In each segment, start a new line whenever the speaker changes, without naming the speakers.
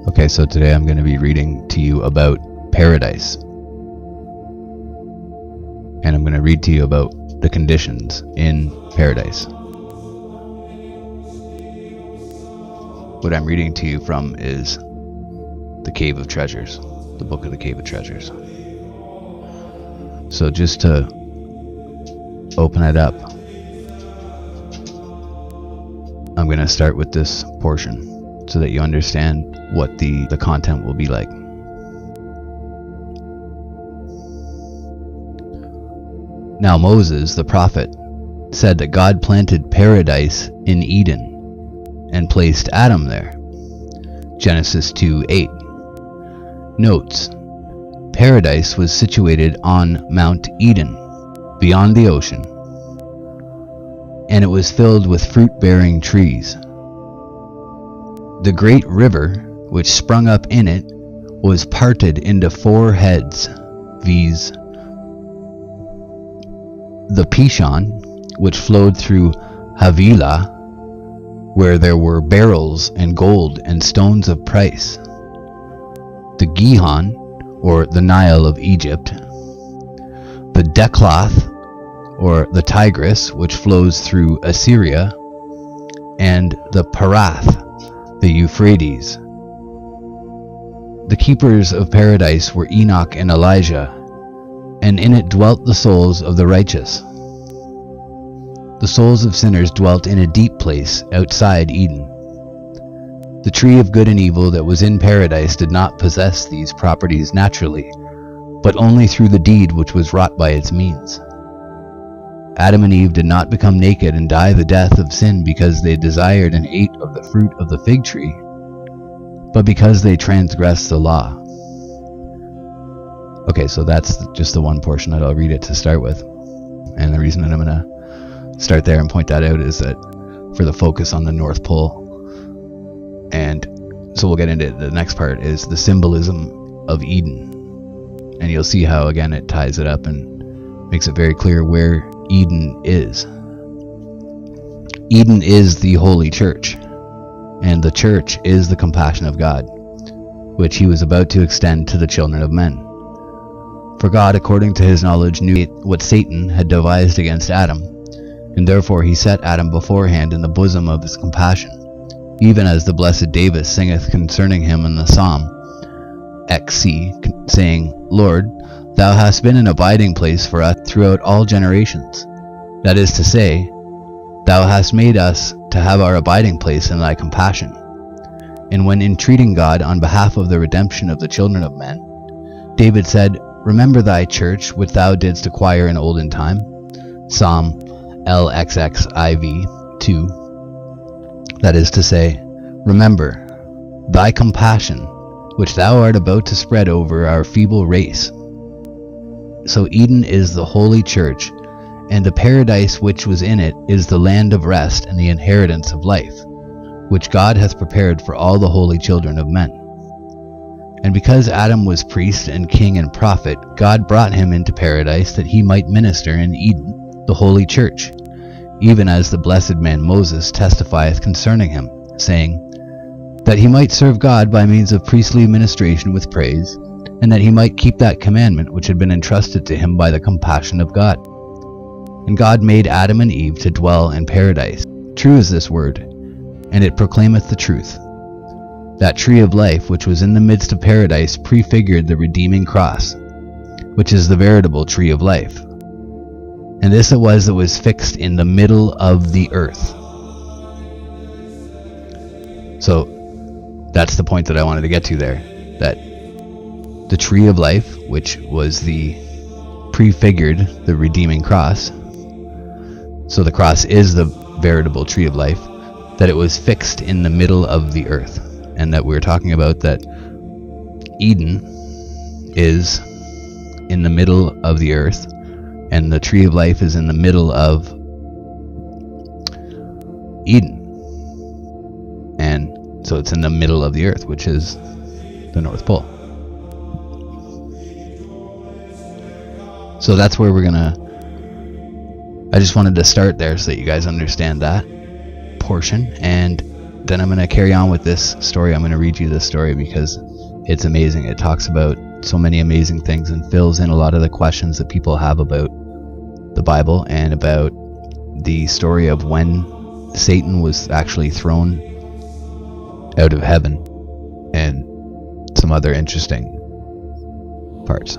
Okay, so today I'm going to be reading to you about paradise. And I'm going to read to you about the conditions in paradise. What I'm reading to you from is the Cave of Treasures, the book of the Cave of Treasures. So just to open it up, I'm going to start with this portion so that you understand what the content will be like. Now Moses, the prophet, said that God planted paradise in Eden and placed Adam there. Genesis 2:8. Notes: Paradise was situated on Mount Eden, beyond the ocean, and it was filled with fruit-bearing trees. The great river, which sprung up in it, was parted into 4 heads, viz. The Pishon, which flowed through Havilah, where there were beryls and gold and stones of price. The Gihon, or the Nile of Egypt. The Decloth, or the Tigris, which flows through Assyria. And the Parath, the Euphrates. The keepers of paradise were Enoch and Elijah, and in it dwelt the souls of the righteous. The souls of sinners dwelt in a deep place outside Eden. The tree of good and evil that was in paradise did not possess these properties naturally, but only through the deed which was wrought by its means. Adam and Eve did not become naked and die the death of sin because they desired and ate of the fruit of the fig tree, but because they transgressed the law. Okay, so that's just the one portion that I'll read it to start with. And the reason that I'm going to start there and point that out is that for the focus on the North Pole. And so we'll get into it. The next part is the symbolism of Eden. And you'll see how, again, it ties it up and makes it very clear where Eden is. Eden is the holy church, and the church is the compassion of God, which he was about to extend to the children of men. For God, according to his knowledge, knew what Satan had devised against Adam, and therefore he set Adam beforehand in the bosom of his compassion, even as the blessed David singeth concerning him in the Psalm XC, saying, Lord, Thou hast been an abiding place for us throughout all generations. That is to say, Thou hast made us to have our abiding place in Thy compassion. And when entreating God on behalf of the redemption of the children of men, David said, Remember Thy church, which Thou didst acquire in olden time. Psalm LXXIV 2. That is to say, Remember Thy compassion, which Thou art about to spread over our feeble race. So Eden is the holy church, and the paradise which was in it is the land of rest and the inheritance of life, which God hath prepared for all the holy children of men. And because Adam was priest and king and prophet, God brought him into paradise that he might minister in Eden, the holy church, even as the blessed man Moses testifieth concerning him, saying, that he might serve God by means of priestly ministration with praise, and that he might keep that commandment which had been entrusted to him by the compassion of God. And God made Adam and Eve to dwell in paradise. True is this word, and it proclaimeth the truth. That tree of life which was in the midst of paradise prefigured the redeeming cross, which is the veritable tree of life. And this it was that was fixed in the middle of the earth. So that's the point that I wanted to get to there, that the tree of life, which was prefigured the redeeming cross, so the cross is the veritable tree of life, that it was fixed in the middle of the earth, and that we're talking about that Eden is in the middle of the earth, and the tree of life is in the middle of Eden. And so it's in the middle of the earth, which is the North Pole. So that's where I just wanted to start there so that you guys understand that portion. And then I'm going to carry on with this story. I'm going to read you this story because it's amazing. It talks about so many amazing things and fills in a lot of the questions that people have about the Bible and about the story of when Satan was actually thrown out of heaven and some other interesting parts.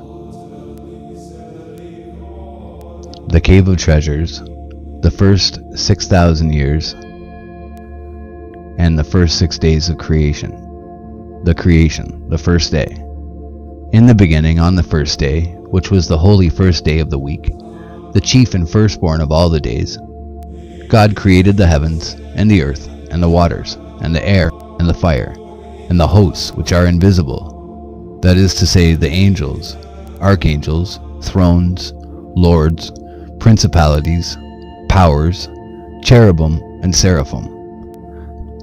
The Cave of Treasures, the first 6,000 years, and the first 6 days of creation. The creation, the first day. In the beginning, on the first day, which was the holy first day of the week, the chief and firstborn of all the days, God created the heavens, and the earth, and the waters, and the air, and the fire, and the hosts which are invisible, that is to say, the angels, archangels, thrones, lords, principalities, powers, cherubim, and seraphim,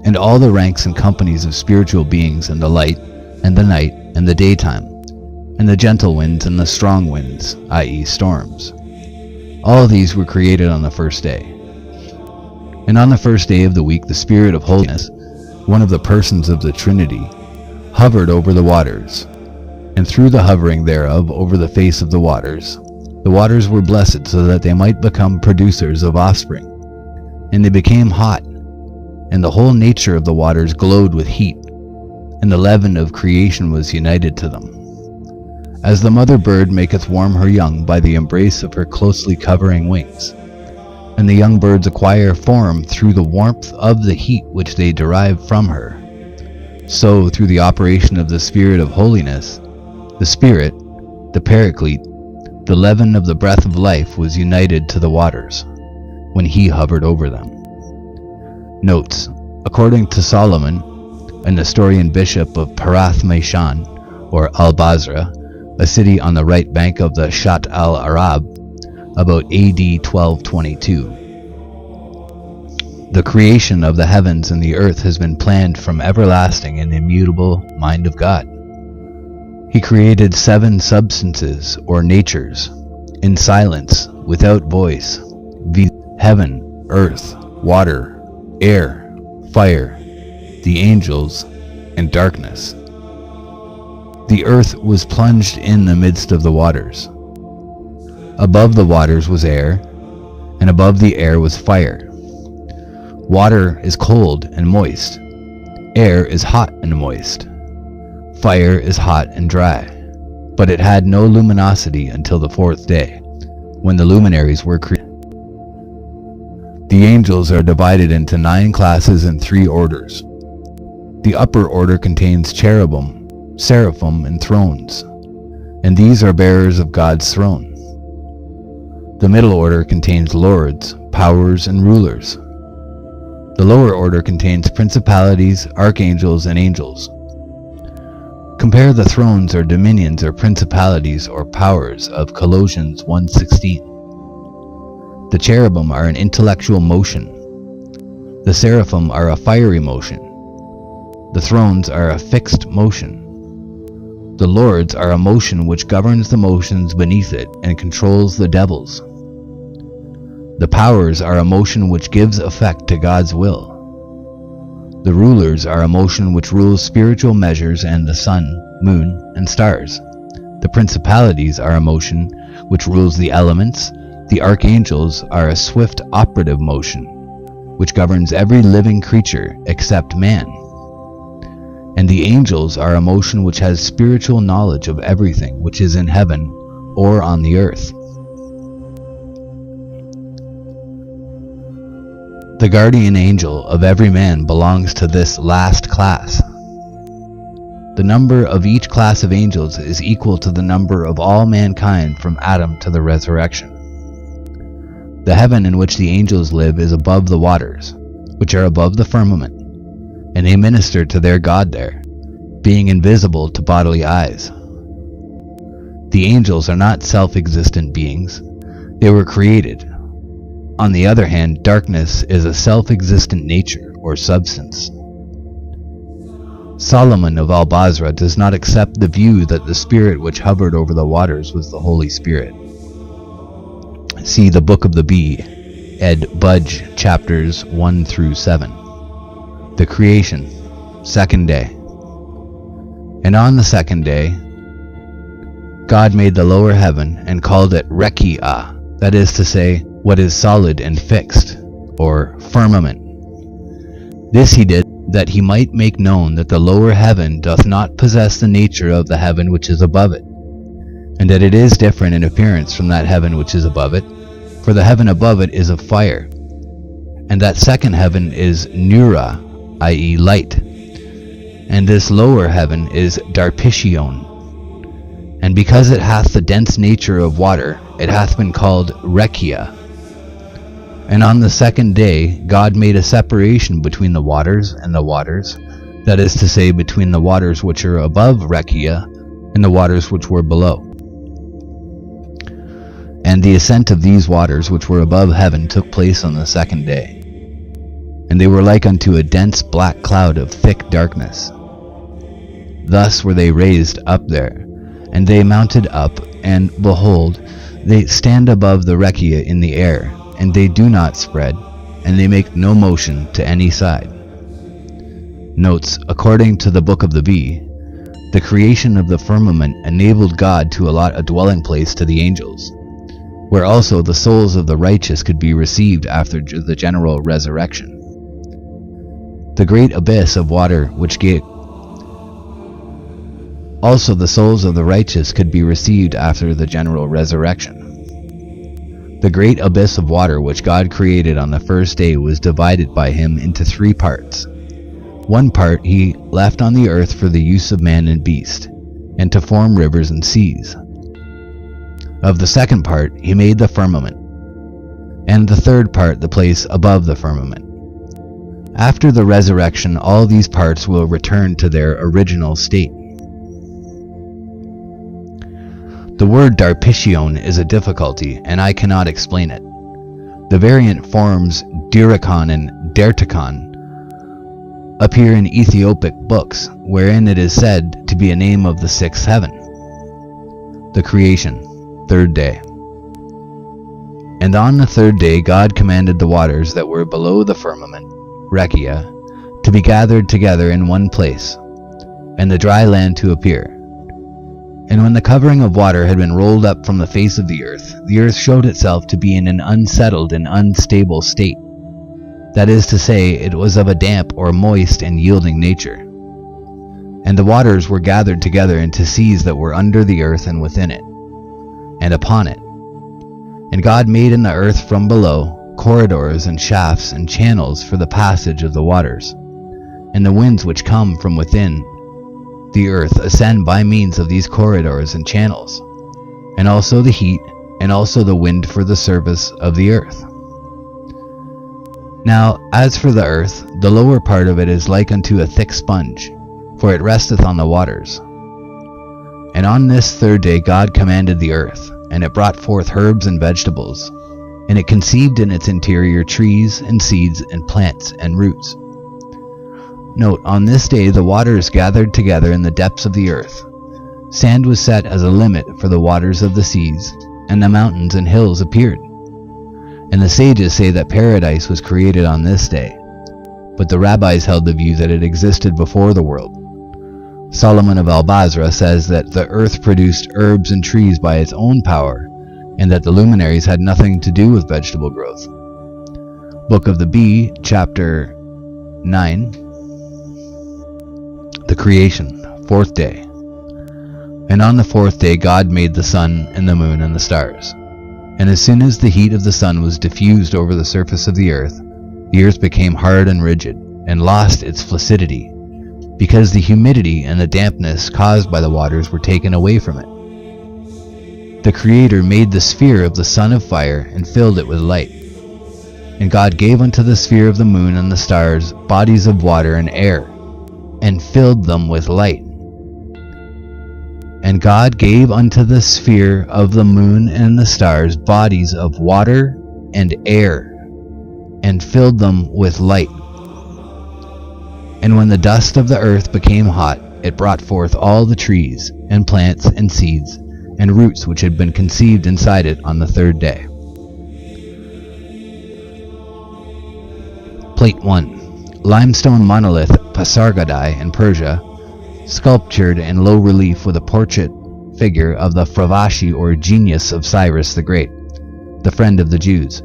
and all the ranks and companies of spiritual beings in the light, and the night, and the daytime, and the gentle winds and the strong winds, i.e. storms. All these were created on the first day. And on the first day of the week, the Spirit of holiness, one of the persons of the Trinity, hovered over the waters, and through the hovering thereof over the face of the waters were blessed, so that they might become producers of offspring. And they became hot, and the whole nature of the waters glowed with heat, and the leaven of creation was united to them. As the mother bird maketh warm her young by the embrace of her closely covering wings, and the young birds acquire form through the warmth of the heat which they derive from her, so through the operation of the Spirit of holiness, the Spirit, the Paraclete, the leaven of the breath of life was united to the waters, when he hovered over them. Notes: according to Solomon, a Nestorian bishop of Parath Meshan, or Al-Basra, a city on the right bank of the Shat al-Arab, about AD 1222. The creation of the heavens and the earth has been planned from everlasting and immutable mind of God. He created 7 substances or natures, in silence, without voice, heaven, earth, water, air, fire, the angels, and darkness. The earth was plunged in the midst of the waters. Above the waters was air, and above the air was fire. Water is cold and moist. Air is hot and moist. Fire is hot and dry. But it had no luminosity until the 4th day, when the luminaries were created. The angels are divided into 9 classes and 3 orders. The upper order contains cherubim, seraphim, and thrones, and these are bearers of God's throne. The middle order contains lords, powers, and rulers. The lower order contains principalities, archangels, and angels. Compare the thrones or dominions or principalities or powers of Colossians 1:16. The cherubim are an intellectual motion. The seraphim are a fiery motion. The thrones are a fixed motion. The lords are a motion which governs the motions beneath it and controls the devils. The powers are a motion which gives effect to God's will. The rulers are a motion which rules spiritual measures and the sun, moon, and stars. The principalities are a motion which rules the elements. The archangels are a swift operative motion which governs every living creature except man. And the angels are a motion which has spiritual knowledge of everything which is in heaven or on the earth. The guardian angel of every man belongs to this last class. The number of each class of angels is equal to the number of all mankind from Adam to the resurrection. The heaven in which the angels live is above the waters, which are above the firmament, and they minister to their God there, being invisible to bodily eyes. The angels are not self-existent beings. They were created. On the other hand, darkness is a self-existent nature or substance. Solomon of Al-Basra does not accept the view that the spirit which hovered over the waters was the Holy Spirit. See the Book of the Bee, ed. Budge, chapters 1 through 7. The creation, second day. And on the second day, God made the lower heaven and called it Riccati, that is to say, what is solid and fixed, or firmament. This he did that he might make known that the lower heaven doth not possess the nature of the heaven which is above it, and that it is different in appearance from that heaven which is above it, for the heaven above it is of fire, and that second heaven is Nura, i.e. light, and this lower heaven is Darpishion. And because it hath the dense nature of water, it hath been called Rekia. And on the second day God made a separation between the waters and the waters, that is to say, between the waters which are above Rekia and the waters which were below. And the ascent of these waters which were above heaven took place on the second day. And they were like unto a dense black cloud of thick darkness. Thus were they raised up there, and they mounted up, and behold, they stand above the Rekia in the air, and they do not spread, and they make no motion to any side. Notes, according to the Book of the Bee, the creation of the firmament enabled God to allot a dwelling place to the angels, where also the souls of the righteous could be received after the general resurrection. The great abyss of water which gave also the souls of the righteous could be received after the general resurrection. The great abyss of water which God created on the first day was divided by him into 3 parts. One part he left on the earth for the use of man and beast, and to form rivers and seas. Of the second part he made the firmament, and the third part the place above the firmament. After the resurrection, all these parts will return to their original state. The word Darpishion is a difficulty, and I cannot explain it. The variant forms Diricon and Derticon appear in Ethiopic books, wherein it is said to be a name of the 6th heaven. The creation, third day. And on the third day God commanded the waters that were below the firmament, Rekia, to be gathered together in one place, and the dry land to appear. And when the covering of water had been rolled up from the face of the earth showed itself to be in an unsettled and unstable state. That is to say, it was of a damp or moist and yielding nature. And the waters were gathered together into seas that were under the earth and within it, and upon it. And God made in the earth from below corridors and shafts and channels for the passage of the waters, and the winds which come from within the earth ascend by means of these corridors and channels, and also the heat, and also the wind for the service of the earth. Now, as for the earth, the lower part of it is like unto a thick sponge, for it resteth on the waters. And on this third day God commanded the earth, and it brought forth herbs and vegetables, and it conceived in its interior trees and seeds and plants and roots. Note, on this day the waters gathered together in the depths of the earth. Sand was set as a limit for the waters of the seas, and the mountains and hills appeared. And the sages say that paradise was created on this day, but the rabbis held the view that it existed before the world. Solomon of Al-Basra says that the earth produced herbs and trees by its own power, and that the luminaries had nothing to do with vegetable growth. Book of the Bee, chapter 9. The creation, 4th day. And on the 4th day God made the sun and the moon and the stars. And as soon as the heat of the sun was diffused over the surface of the earth became hard and rigid, and lost its flaccidity, because the humidity and the dampness caused by the waters were taken away from it. The Creator made the sphere of the sun of fire, and filled it with light. And God gave unto the sphere of the moon and the stars bodies of water and air, and filled them with light. And God gave unto the sphere of the moon and the stars bodies of water and air, and filled them with light. And when the dust of the earth became hot, it brought forth all the trees, and plants, and seeds, and roots which had been conceived inside it on the 3rd day. Plate 1. limestone monolith Pasargadae in Persia, sculptured in low relief with a portrait figure of the Fravashi or genius of Cyrus the Great, the friend of the Jews.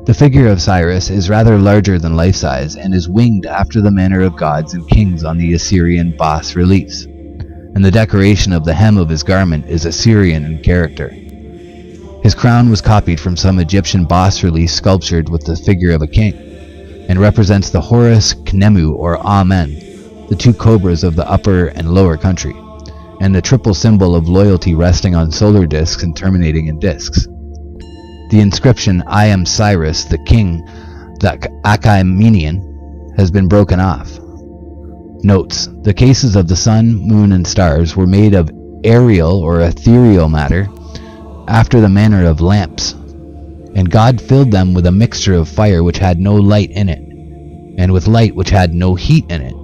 The figure of Cyrus is rather larger than life-size and is winged after the manner of gods and kings on the Assyrian bas reliefs, and the decoration of the hem of his garment is Assyrian in character. His crown was copied from some Egyptian bas relief sculptured with the figure of a king, and represents the Horus, Knemu or Amen, the two cobras of the upper and lower country, and the triple symbol of loyalty resting on solar discs and terminating in discs. The inscription, I am Cyrus, the king, the Achaemenian, has been broken off. Notes: the cases of the sun, moon, and stars were made of aerial or ethereal matter, after the manner of lamps, and God filled them with a mixture of fire which had no light in it, and with light which had no heat in it.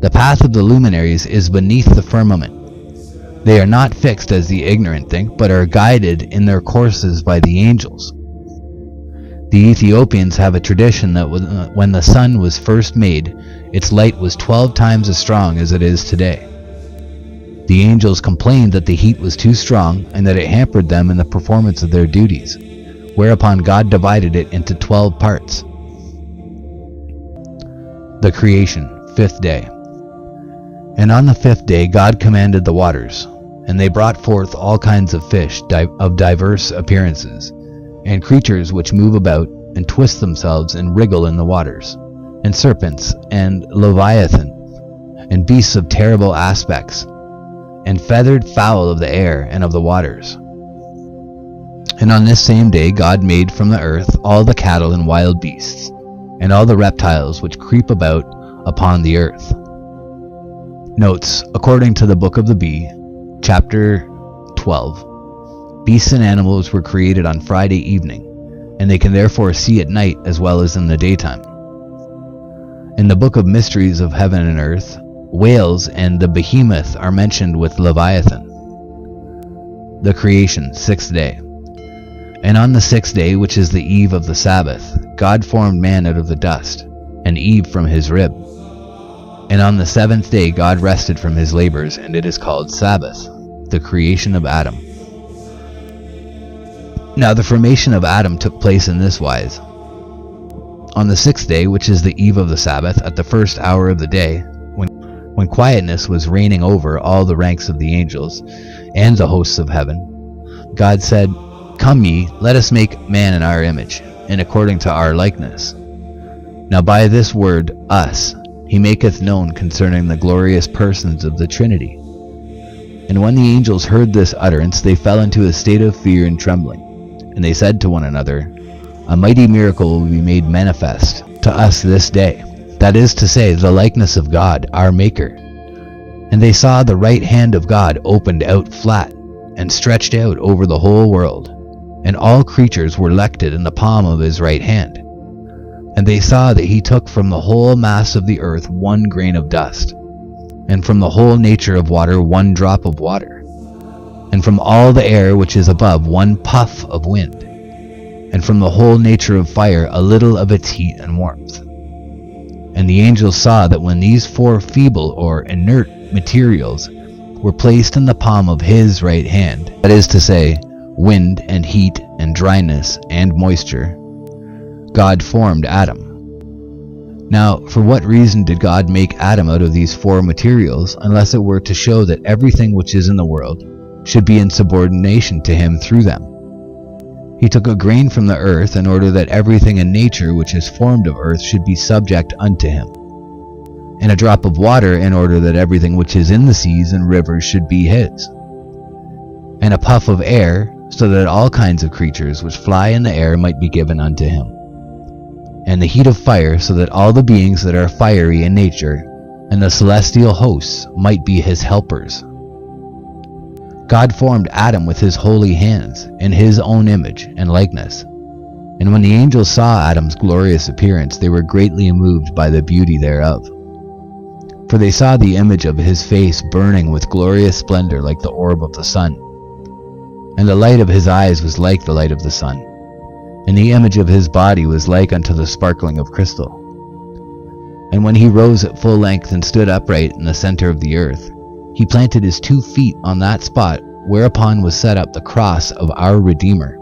The path of the luminaries is beneath the firmament. They are not fixed as the ignorant think, but are guided in their courses by the angels. The Ethiopians have a tradition that when the sun was first made, its light was 12 times as strong as it is today. The angels complained that the heat was too strong and that it hampered them in the performance of their duties, whereupon God divided it into 12 parts. The creation, 5th day. And on the 5th day God commanded the waters, and they brought forth all kinds of fish of diverse appearances, and creatures which move about and twist themselves and wriggle in the waters, and serpents, and leviathan, and beasts of terrible aspects, and feathered fowl of the air and of the waters. And on this same day God made from the earth all the cattle and wild beasts, and all the reptiles which creep about upon the earth. Notes: according to the Book of the Bee, chapter 12, beasts and animals were created on Friday evening, and they can therefore see at night as well as in the daytime. In the Book of Mysteries of Heaven and Earth, whales and the behemoth are mentioned with Leviathan. The creation, 6th day. And on the 6th day, which is the eve of the Sabbath, God formed man out of the dust, and Eve from his rib. And on the 7th day God rested from his labors, and it is called Sabbath, the creation of Adam. Now the formation of Adam took place in this wise. On the 6th day, which is the eve of the Sabbath, at the 1st hour of the day, when quietness was reigning over all the ranks of the angels and the hosts of heaven, God said, Come ye, let us make man in our image, and according to our likeness. Now by this word, us, he maketh known concerning the glorious persons of the Trinity. And when the angels heard this utterance, they fell into a state of fear and trembling. And they said to one another, A mighty miracle will be made manifest to us this day, that is to say, the likeness of God, our Maker. And they saw the right hand of God opened out flat, and stretched out over the whole world, and all creatures were lected in the palm of his right hand. And they saw that he took from the whole mass of the earth 1 grain of dust, and from the whole nature of water 1 drop of water, and from all the air which is above 1 puff of wind, and from the whole nature of fire a little of its heat and warmth. And the angels saw that when these 4 feeble or inert materials were placed in the palm of his right hand, that is to say, wind and heat and dryness and moisture, God formed Adam. Now, for what reason did God make Adam out of these 4 materials, unless it were to show that everything which is in the world should be in subordination to him through them? He took a grain from the earth in order that everything in nature which is formed of earth should be subject unto him, and a drop of water in order that everything which is in the seas and rivers should be his, and a puff of air, so that all kinds of creatures which fly in the air might be given unto him, and the heat of fire, so that all the beings that are fiery in nature, and the celestial hosts might be his helpers. God formed Adam with his holy hands, in his own image and likeness. And when the angels saw Adam's glorious appearance, they were greatly moved by the beauty thereof. For they saw the image of his face burning with glorious splendor like the orb of the sun. And the light of his eyes was like the light of the sun, and the image of his body was like unto the sparkling of crystal. And when he rose at full length and stood upright in the center of the earth, he planted his 2 feet on that spot whereupon was set up the cross of our Redeemer.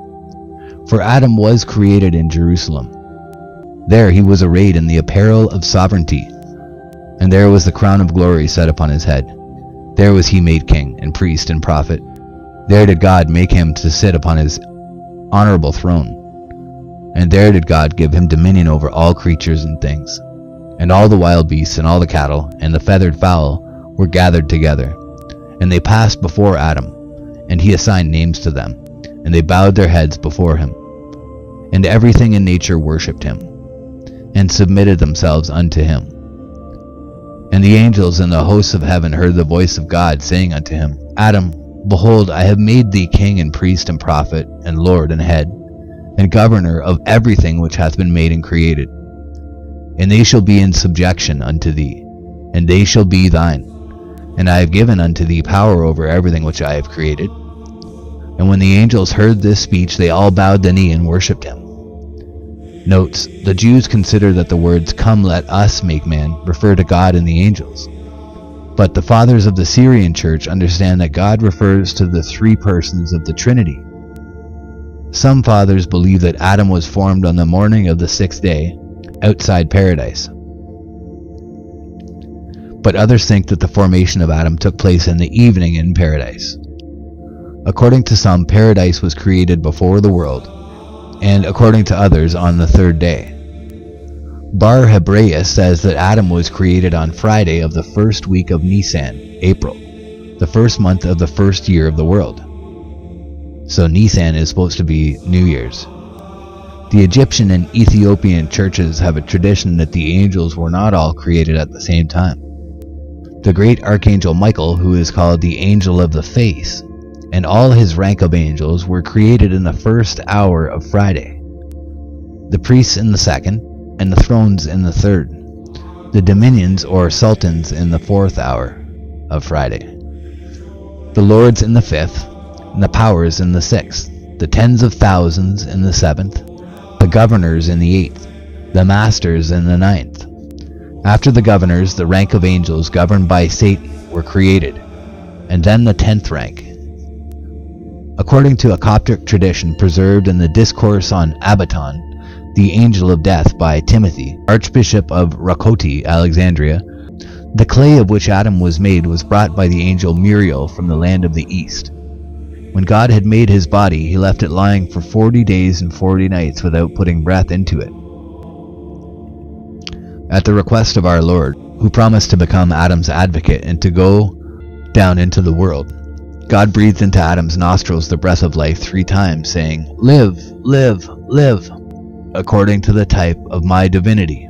For Adam was created in Jerusalem. There he was arrayed in the apparel of sovereignty, and there was the crown of glory set upon his head. There was he made king, and priest, and prophet. There did God make him to sit upon his honorable throne. And there did God give him dominion over all creatures and things. And all the wild beasts, and all the cattle, and the feathered fowl were gathered together. And they passed before Adam, and he assigned names to them, and they bowed their heads before him. And everything in nature worshipped him, and submitted themselves unto him. And the angels and the hosts of heaven heard the voice of God, saying unto him, Adam, behold, I have made thee king and priest and prophet and Lord and head, and governor of everything which hath been made and created. And they shall be in subjection unto thee, and they shall be thine. And I have given unto thee power over everything which I have created. And when the angels heard this speech, they all bowed the knee and worshipped him. Notes: the Jews consider that the words, "Come, let us make man," refer to God and the angels. But the fathers of the Syrian church understand that God refers to the 3 persons of the Trinity. Some fathers believe that Adam was formed on the morning of the 6th day, outside paradise. But others think that the formation of Adam took place in the evening in paradise. According to some, paradise was created before the world, and according to others, on the 3rd day. Bar Hebraeus says that Adam was created on Friday of the 1st week of Nisan, April, the 1st month of the 1st year of the world. So Nisan is supposed to be New Year's. The Egyptian and Ethiopian churches have a tradition that the angels were not all created at the same time. The great archangel Michael, who is called the Angel of the Face, and all his rank of angels were created in the 1st hour of Friday, the priests in the 2nd, and the thrones in the 3rd, the dominions or sultans in the 4th hour of Friday, the lords in the 5th, and the powers in the 6th, the tens of thousands in the 7th, the governors in the 8th, the masters in the 9th. After the governors, the rank of angels governed by Satan were created, and then the 10th rank. According to a Coptic tradition preserved in the Discourse on Abaton, the Angel of Death by Timothy, Archbishop of Riccati, Alexandria, the clay of which Adam was made was brought by the angel Muriel from the land of the east. When God had made his body, he left it lying for 40 days and 40 nights without putting breath into it. At the request of our Lord, who promised to become Adam's advocate and to go down into the world, God breathed into Adam's nostrils the breath of life 3 times, saying, "Live, live, live, according to the type of my divinity."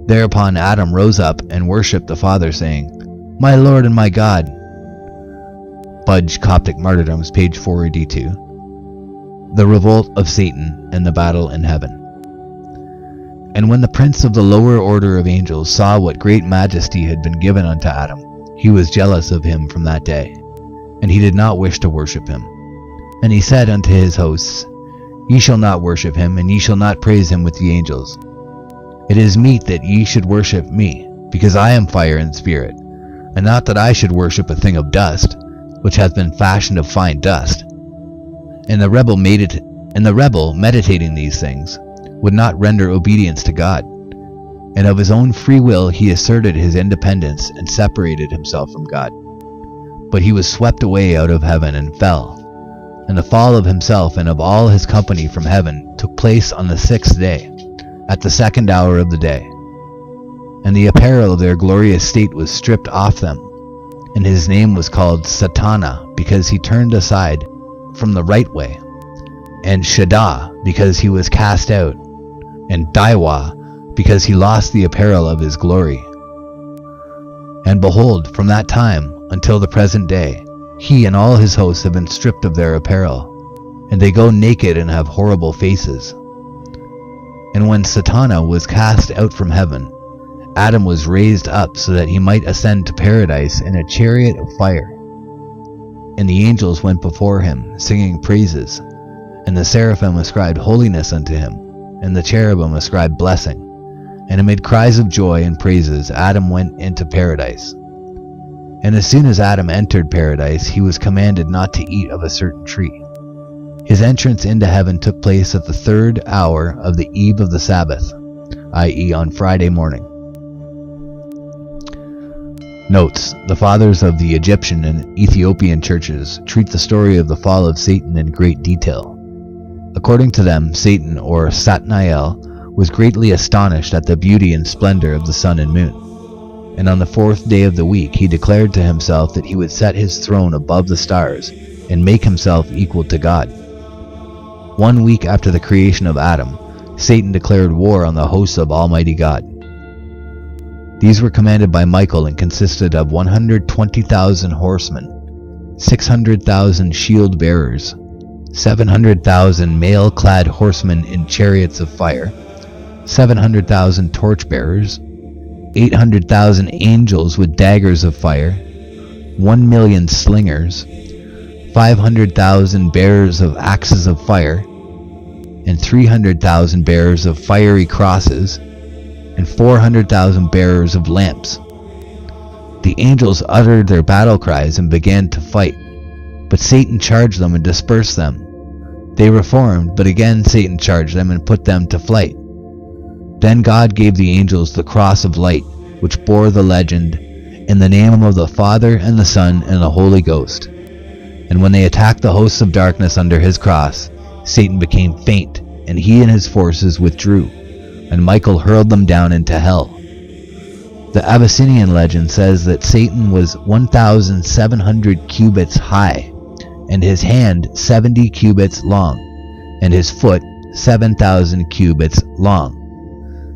Thereupon Adam rose up and worshipped the Father, saying, "My Lord and my God." Budge, Coptic Martyrdoms, page 482. The revolt of Satan and the battle in heaven. And when the prince of the lower order of angels saw what great majesty had been given unto Adam, he was jealous of him from that day, and he did not wish to worship him. And he said unto his hosts, "Ye shall not worship him, and ye shall not praise him with the angels. It is meet that ye should worship me, because I am fire and spirit, and not that I should worship a thing of dust, which hath been fashioned of fine dust." And the rebel meditating these things would not render obedience to God, and of his own free will he asserted his independence and separated himself from God. But he was swept away out of heaven and fell, and the fall of himself and of all his company from heaven took place on the 6th day, at the 2nd hour of the day. And the apparel of their glorious state was stripped off them, and his name was called Satana, because he turned aside from the right way, and Shaddai, because he was cast out, and Daiwa, because he lost the apparel of his glory. And behold, from that time until the present day, he and all his hosts have been stripped of their apparel, and they go naked and have horrible faces. And when Satana was cast out from heaven, Adam was raised up so that he might ascend to paradise in a chariot of fire. And the angels went before him, singing praises, and the seraphim ascribed holiness unto him, and the cherubim ascribed blessing. And amid cries of joy and praises, Adam went into paradise. And as soon as Adam entered paradise, he was commanded not to eat of a certain tree. His entrance into heaven took place at the 3rd hour of the eve of the Sabbath, i.e. on Friday morning. Notes: the fathers of the Egyptian and Ethiopian churches treat the story of the fall of Satan in great detail. According to them, Satan, or Satnael, was greatly astonished at the beauty and splendor of the sun and moon. And on the 4th day of the week he declared to himself that he would set his throne above the stars and make himself equal to God. 1 week after the creation of Adam, Satan declared war on the hosts of Almighty God. These were commanded by Michael and consisted of 120,000 horsemen, 600,000 shield bearers, 700,000 mail-clad horsemen in chariots of fire, 700,000 torch bearers, 800,000 angels with daggers of fire, 1,000,000 slingers, 500,000 bearers of axes of fire, and 300,000 bearers of fiery crosses, and 400,000 bearers of lamps. The angels uttered their battle cries and began to fight, but Satan charged them and dispersed them. They reformed, but again Satan charged them and put them to flight. Then God gave the angels the cross of light, which bore the legend, "In the name of the Father, and the Son, and the Holy Ghost." And when they attacked the hosts of darkness under his cross, Satan became faint, and he and his forces withdrew, and Michael hurled them down into hell. The Abyssinian legend says that Satan was 1,700 cubits high, and his hand 70 cubits long, and his foot 7,000 cubits long.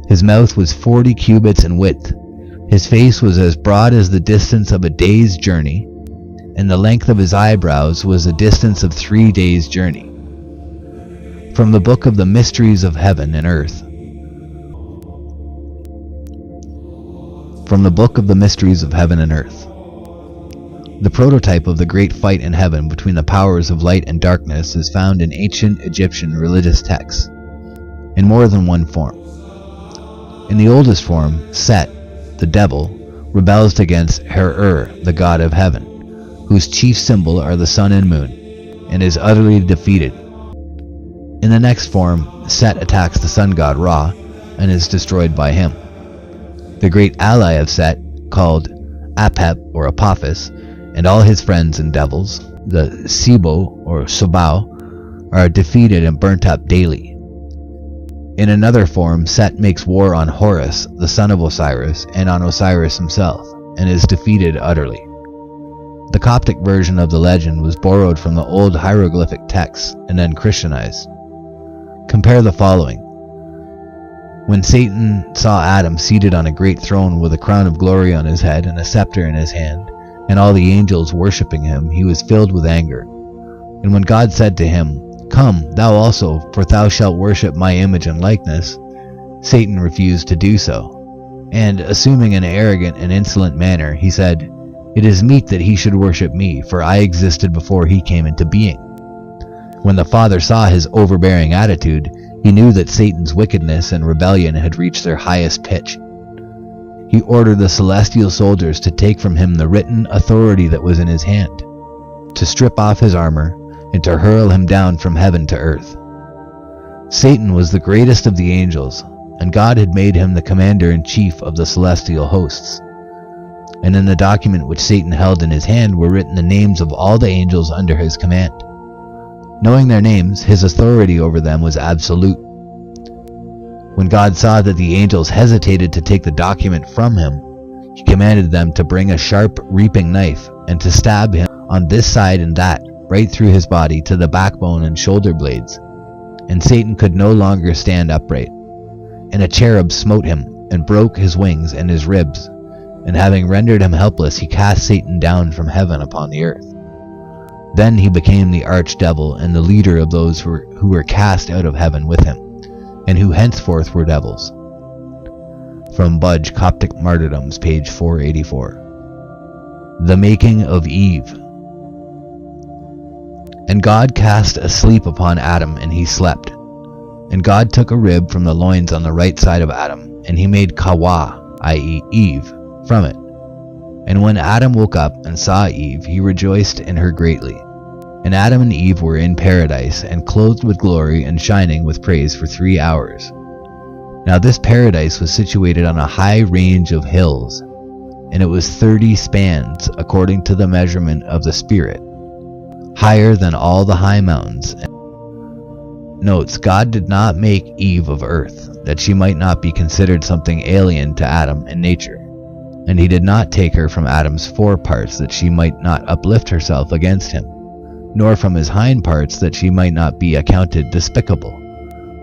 His mouth was 40 cubits in width. His face was as broad as the distance of a day's journey, and the length of his eyebrows was a distance of 3 days' journey. From the book of the mysteries of heaven and earth. From the book of the mysteries of heaven and earth. The prototype of the great fight in heaven between the powers of light and darkness is found in ancient Egyptian religious texts, in more than one form. In the oldest form, Set, the devil, rebels against Her-ur, the god of heaven, whose chief symbol are the sun and moon, and is utterly defeated. In the next form, Set attacks the sun god Ra, and is destroyed by him. The great ally of Set, called Apep or Apophis, and all his friends and devils, the Sibo or Sobao, are defeated and burnt up daily. In another form, Set makes war on Horus, the son of Osiris, and on Osiris himself, and is defeated utterly. The Coptic version of the legend was borrowed from the old hieroglyphic texts and then Christianized. Compare the following. When Satan saw Adam seated on a great throne with a crown of glory on his head and a scepter in his hand, and all the angels worshipping him, he was filled with anger. And when God said to him, "Come, thou also, for thou shalt worship my image and likeness," Satan refused to do so. And, assuming an arrogant and insolent manner, he said, "It is meet that he should worship me, for I existed before he came into being." When the Father saw his overbearing attitude, he knew that Satan's wickedness and rebellion had reached their highest pitch. He ordered the celestial soldiers to take from him the written authority that was in his hand, to strip off his armor, and to hurl him down from heaven to earth. Satan was the greatest of the angels, and God had made him the commander-in-chief of the celestial hosts. And in the document which Satan held in his hand were written the names of all the angels under his command. Knowing their names, his authority over them was absolute. When God saw that the angels hesitated to take the document from him, he commanded them to bring a sharp reaping knife and to stab him on this side and that, right through his body to the backbone and shoulder blades. And Satan could no longer stand upright. And a cherub smote him and broke his wings and his ribs, and having rendered him helpless, he cast Satan down from heaven upon the earth. Then he became the archdevil and the leader of those who were cast out of heaven with him, and who henceforth were devils. From Budge, Coptic Martyrdoms, page 484. The Making of Eve. And God cast a sleep upon Adam, and he slept. And God took a rib from the loins on the right side of Adam, and he made Kawa, i.e. Eve, from it. And when Adam woke up and saw Eve, he rejoiced in her greatly. And Adam and Eve were in paradise, and clothed with glory and shining with praise for 3 hours. Now this paradise was situated on a high range of hills, and it was 30 spans according to the measurement of the Spirit, higher than all the high mountains. Notes, God did not make Eve of earth, that she might not be considered something alien to Adam and nature. And he did not take her from Adam's foreparts, that she might not uplift herself against him, nor from his hind parts, that she might not be accounted despicable,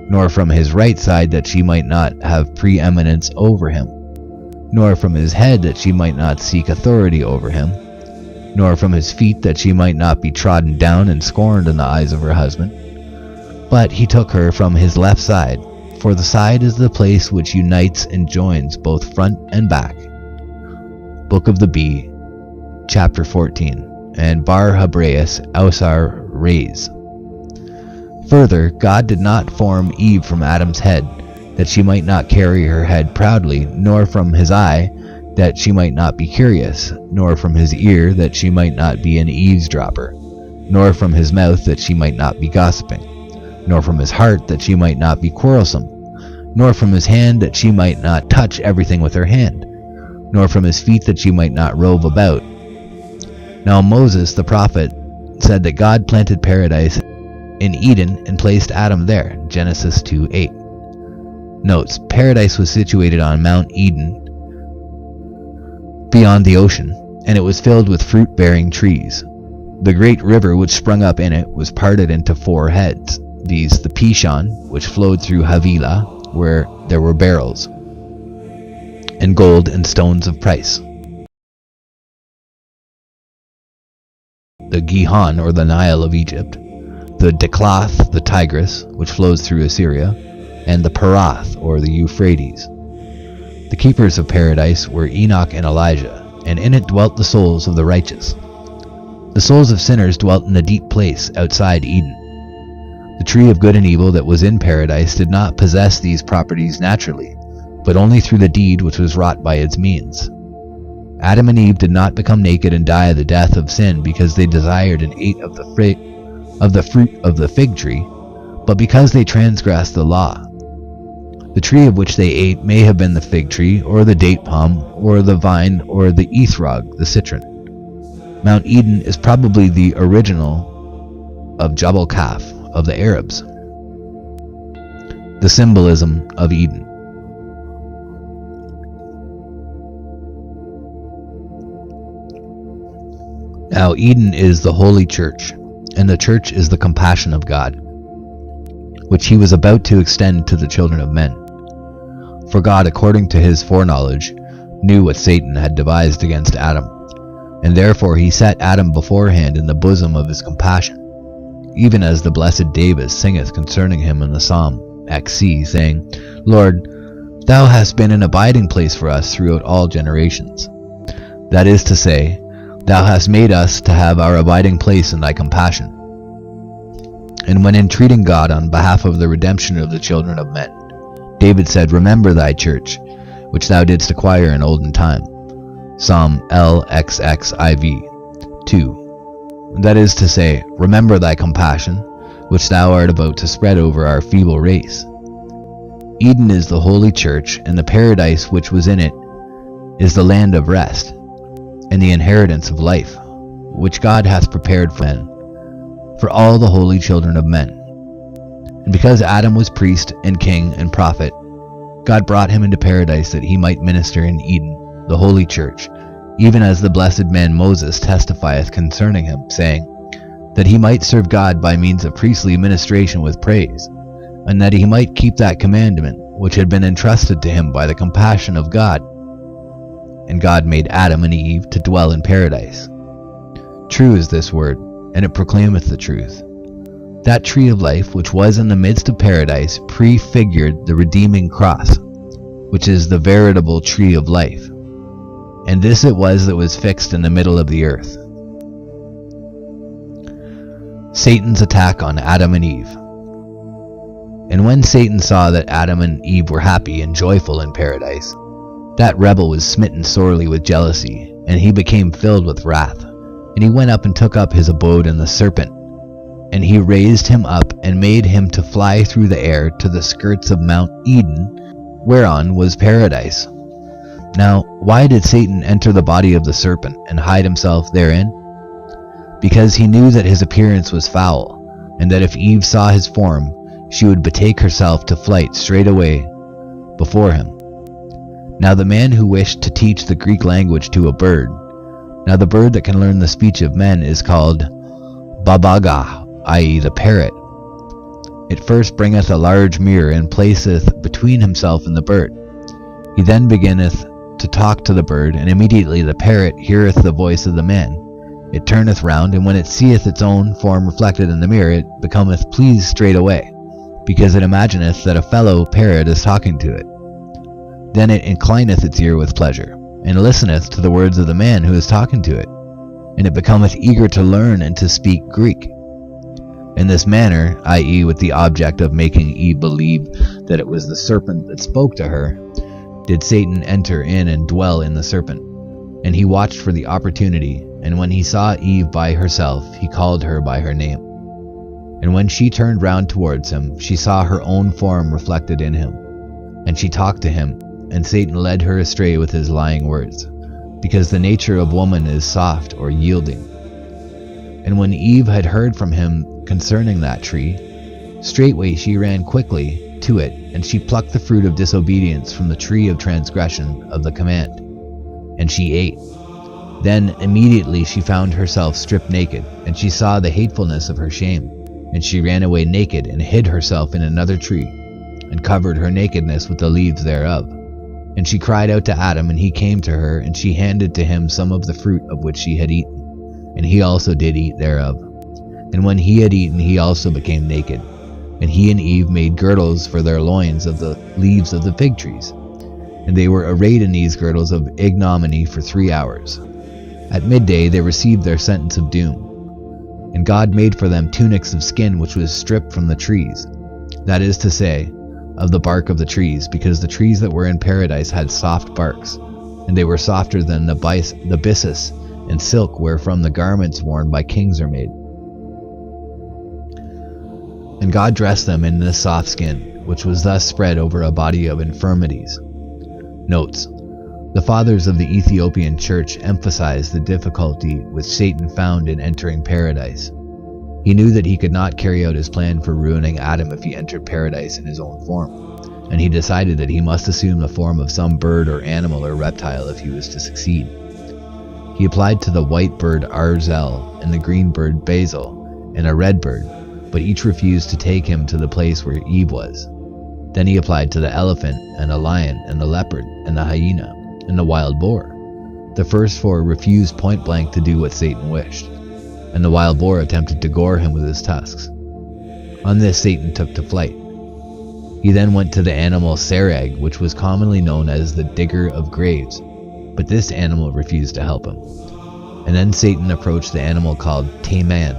nor from his right side, that she might not have preeminence over him, nor from his head, that she might not seek authority over him, nor from his feet, that she might not be trodden down and scorned in the eyes of her husband. But he took her from his left side, for the side is the place which unites and joins both front and back. Book of the Bee, chapter 14, and Bar Habraeus Ausar Reis. Further, God did not form Eve from Adam's head, that she might not carry her head proudly, nor from his eye, that she might not be curious, nor from his ear, that she might not be an eavesdropper, nor from his mouth, that she might not be gossiping, nor from his heart, that she might not be quarrelsome, nor from his hand, that she might not touch everything with her hand, nor from his feet, that she might not rove about. Now Moses the prophet said that God planted paradise in Eden and placed Adam there, Genesis 2:8. Notes, paradise was situated on Mount Eden beyond the ocean, and it was filled with fruit-bearing trees. The great river which sprung up in it was parted into 4 heads, these the Pishon, which flowed through Havilah, where there were beryls, and gold and stones of price. The Gihon, or the Nile of Egypt, the Declath, the Tigris, which flows through Assyria, and the Parrot, or the Euphrates. The keepers of paradise were Enoch and Elijah, and in it dwelt the souls of the righteous. The souls of sinners dwelt in a deep place outside Eden. The tree of good and evil that was in paradise did not possess these properties naturally, but only through the deed which was wrought by its means. Adam and Eve did not become naked and die the death of sin because they desired and ate of the fruit of the fig tree, but because they transgressed the law. The tree of which they ate may have been the fig tree, or the date palm, or the vine, or the ethrog, the citron. Mount Eden is probably the original of Jabal Kaf of the Arabs. The Symbolism of Eden. Now Eden is the holy church, and the church is the compassion of God, which he was about to extend to the children of men. For God, according to his foreknowledge, knew what Satan had devised against Adam, and therefore he set Adam beforehand in the bosom of his compassion, even as the blessed David singeth concerning him in the Psalm XC, saying, Lord, thou hast been an abiding place for us throughout all generations. That is to say, thou hast made us to have our abiding place in thy compassion. And when entreating God on behalf of the redemption of the children of men, David said, Remember thy church, which thou didst acquire in olden time. Psalm LXXIV 2. That is to say, remember thy compassion, which thou art about to spread over our feeble race. Eden is the holy church, and the paradise which was in it is the land of rest, and the inheritance of life, which God hath prepared for men, for all the holy children of men. And because Adam was priest and king and prophet, God brought him into paradise that he might minister in Eden, the holy church, even as the blessed man Moses testifieth concerning him, saying, that he might serve God by means of priestly ministration with praise, and that he might keep that commandment which had been entrusted to him by the compassion of God. And God made Adam and Eve to dwell in paradise. True is this word, and it proclaimeth the truth. That tree of life which was in the midst of paradise prefigured the redeeming cross, which is the veritable tree of life. And this it was that was fixed in the middle of the earth. Satan's attack on Adam and Eve. And when Satan saw that Adam and Eve were happy and joyful in paradise, that rebel was smitten sorely with jealousy, and he became filled with wrath. And he went up and took up his abode in the serpent. And he raised him up and made him to fly through the air to the skirts of Mount Eden, whereon was paradise. Now, why did Satan enter the body of the serpent and hide himself therein? Because he knew that his appearance was foul, and that if Eve saw his form, she would betake herself to flight straightway before him. Now the man who wished to teach the Greek language to a bird, now the bird that can learn the speech of men is called babaga, i.e. the parrot. It first bringeth a large mirror and placeth between himself and the bird. He then beginneth to talk to the bird, and immediately the parrot heareth the voice of the man. It turneth round, and when it seeth its own form reflected in the mirror, it becometh pleased straightway, because it imagineth that a fellow parrot is talking to it. Then it inclineth its ear with pleasure, and listeneth to the words of the man who is talking to it, and it becometh eager to learn and to speak Greek. In this manner, i.e. with the object of making Eve believe that it was the serpent that spoke to her, did Satan enter in and dwell in the serpent. And he watched for the opportunity, and when he saw Eve by herself, he called her by her name. And when she turned round towards him, she saw her own form reflected in him. And she talked to him, and Satan led her astray with his lying words, because the nature of woman is soft or yielding. And when Eve had heard from him concerning that tree, straightway she ran quickly to it, and she plucked the fruit of disobedience from the tree of transgression of the command, and she ate. Then immediately she found herself stripped naked, and she saw the hatefulness of her shame. And she ran away naked, and hid herself in another tree, and covered her nakedness with the leaves thereof. And she cried out to Adam, and he came to her, and she handed to him some of the fruit of which she had eaten. And he also did eat thereof. And when he had eaten, he also became naked. And he and Eve made girdles for their loins of the leaves of the fig trees. And they were arrayed in these girdles of ignominy for 3 hours. At midday they received their sentence of doom. And God made for them tunics of skin which was stripped from the trees, that is to say, of the bark of the trees, because the trees that were in paradise had soft barks, and they were softer than the byssus and silk wherefrom the garments worn by kings are made. And God dressed them in this soft skin, which was thus spread over a body of infirmities. Notes: the fathers of the Ethiopian church emphasized the difficulty which Satan found in entering paradise. He knew that he could not carry out his plan for ruining Adam if he entered paradise in his own form, and he decided that he must assume the form of some bird or animal or reptile if he was to succeed. He applied to the white bird Arzel, and the green bird Basil, and a red bird, but each refused to take him to the place where Eve was. Then he applied to the elephant, and a lion, and the leopard, and the hyena, and the wild boar. The first 4 refused point blank to do what Satan wished, and the wild boar attempted to gore him with his tusks. On this Satan took to flight. He then went to the animal Serag, which was commonly known as the digger of graves, but this animal refused to help him. And then Satan approached the animal called Taman,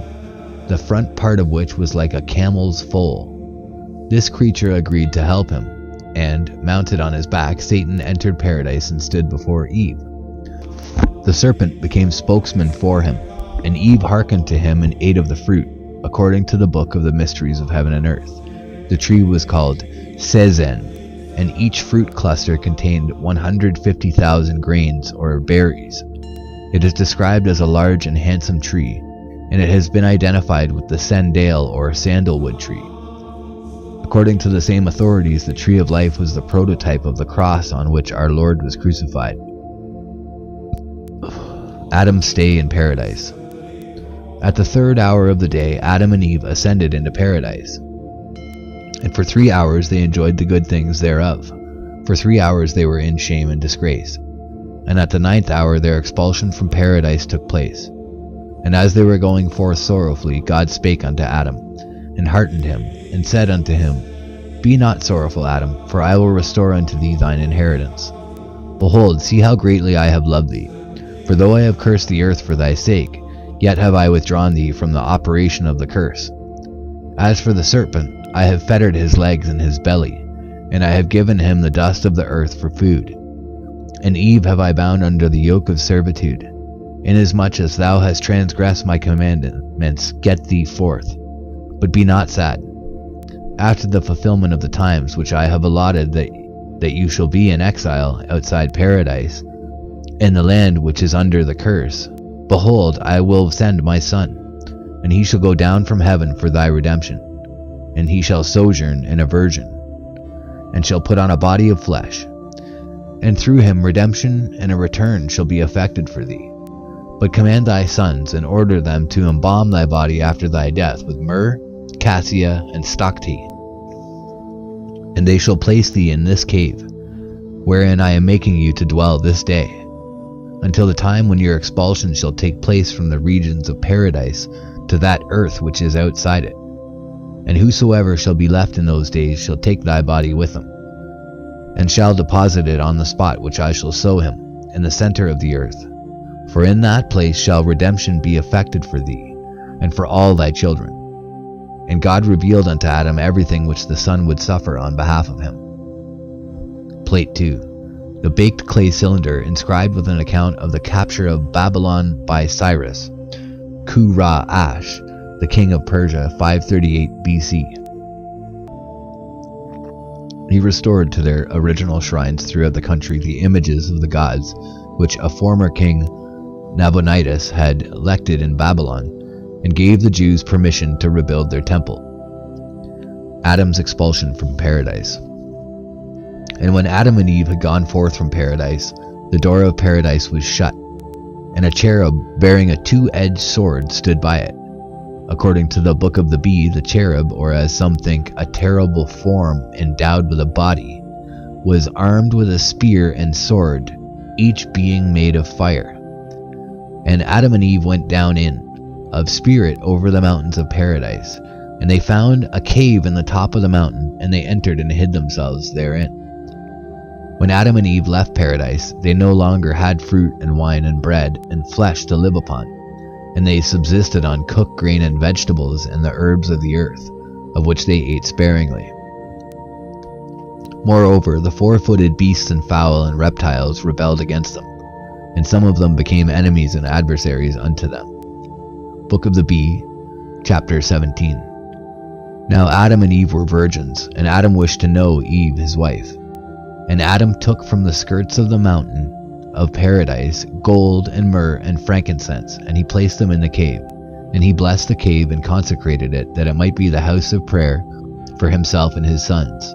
the front part of which was like a camel's foal. This creature agreed to help him, and, mounted on his back, Satan entered paradise and stood before Eve. The serpent became spokesman for him, and Eve hearkened to him and ate of the fruit, according to the book of the mysteries of heaven and earth. The tree was called Sezen, and each fruit cluster contained 150,000 grains or berries. It is described as a large and handsome tree, and it has been identified with the sandal or sandalwood tree. According to the same authorities, the tree of life was the prototype of the cross on which our Lord was crucified. Adam's stay in paradise. At the 3rd hour of the day, Adam and Eve ascended into paradise. And for 3 hours they enjoyed the good things thereof. For 3 hours they were in shame and disgrace. And at the 9th hour their expulsion from paradise took place. And as they were going forth sorrowfully, God spake unto Adam, and heartened him, and said unto him, Be not sorrowful, Adam, for I will restore unto thee thine inheritance. Behold, see how greatly I have loved thee. For though I have cursed the earth for thy sake, yet have I withdrawn thee from the operation of the curse. As for the serpent, I have fettered his legs and his belly, and I have given him the dust of the earth for food. And Eve have I bound under the yoke of servitude. Inasmuch as thou hast transgressed my commandments, get thee forth, but be not sad. After the fulfillment of the times which I have allotted that you shall be in exile outside paradise, in the land which is under the curse, behold, I will send my son, and he shall go down from heaven for thy redemption, and he shall sojourn in a virgin, and shall put on a body of flesh, and through him redemption and a return shall be effected for thee. But command thy sons, and order them to embalm thy body after thy death with myrrh, cassia, and stocti. And they shall place thee in this cave, wherein I am making you to dwell this day, until the time when your expulsion shall take place from the regions of paradise to that earth which is outside it. And whosoever shall be left in those days shall take thy body with him, and shall deposit it on the spot which I shall sow him, in the center of the earth. For in that place shall redemption be effected for thee, and for all thy children. And God revealed unto Adam everything which the Son would suffer on behalf of him. Plate 2. The baked clay cylinder inscribed with an account of the capture of Babylon by Cyrus, Ku-Ra-Ash, the king of Persia, 538 BC. He restored to their original shrines throughout the country the images of the gods which a former king, Nabonidus, had elected in Babylon, and gave the Jews permission to rebuild their temple. Adam's expulsion from paradise. And when Adam and Eve had gone forth from paradise, the door of paradise was shut, and a cherub bearing a two-edged sword stood by it. According to the Book of the Bee, the cherub, or as some think, a terrible form endowed with a body, was armed with a spear and sword, each being made of fire. And Adam and Eve went down of spirit over the mountains of paradise, and they found a cave in the top of the mountain, and they entered and hid themselves therein. When Adam and Eve left paradise, they no longer had fruit and wine and bread and flesh to live upon, and they subsisted on cooked grain and vegetables and the herbs of the earth, of which they ate sparingly. Moreover, the four-footed beasts and fowl and reptiles rebelled against them, and some of them became enemies and adversaries unto them. Book of the Bee, chapter 17. Now Adam and Eve were virgins, and Adam wished to know Eve his wife. And Adam took from the skirts of the mountain of paradise gold and myrrh and frankincense, and he placed them in the cave. And he blessed the cave and consecrated it, that it might be the house of prayer for himself and his sons.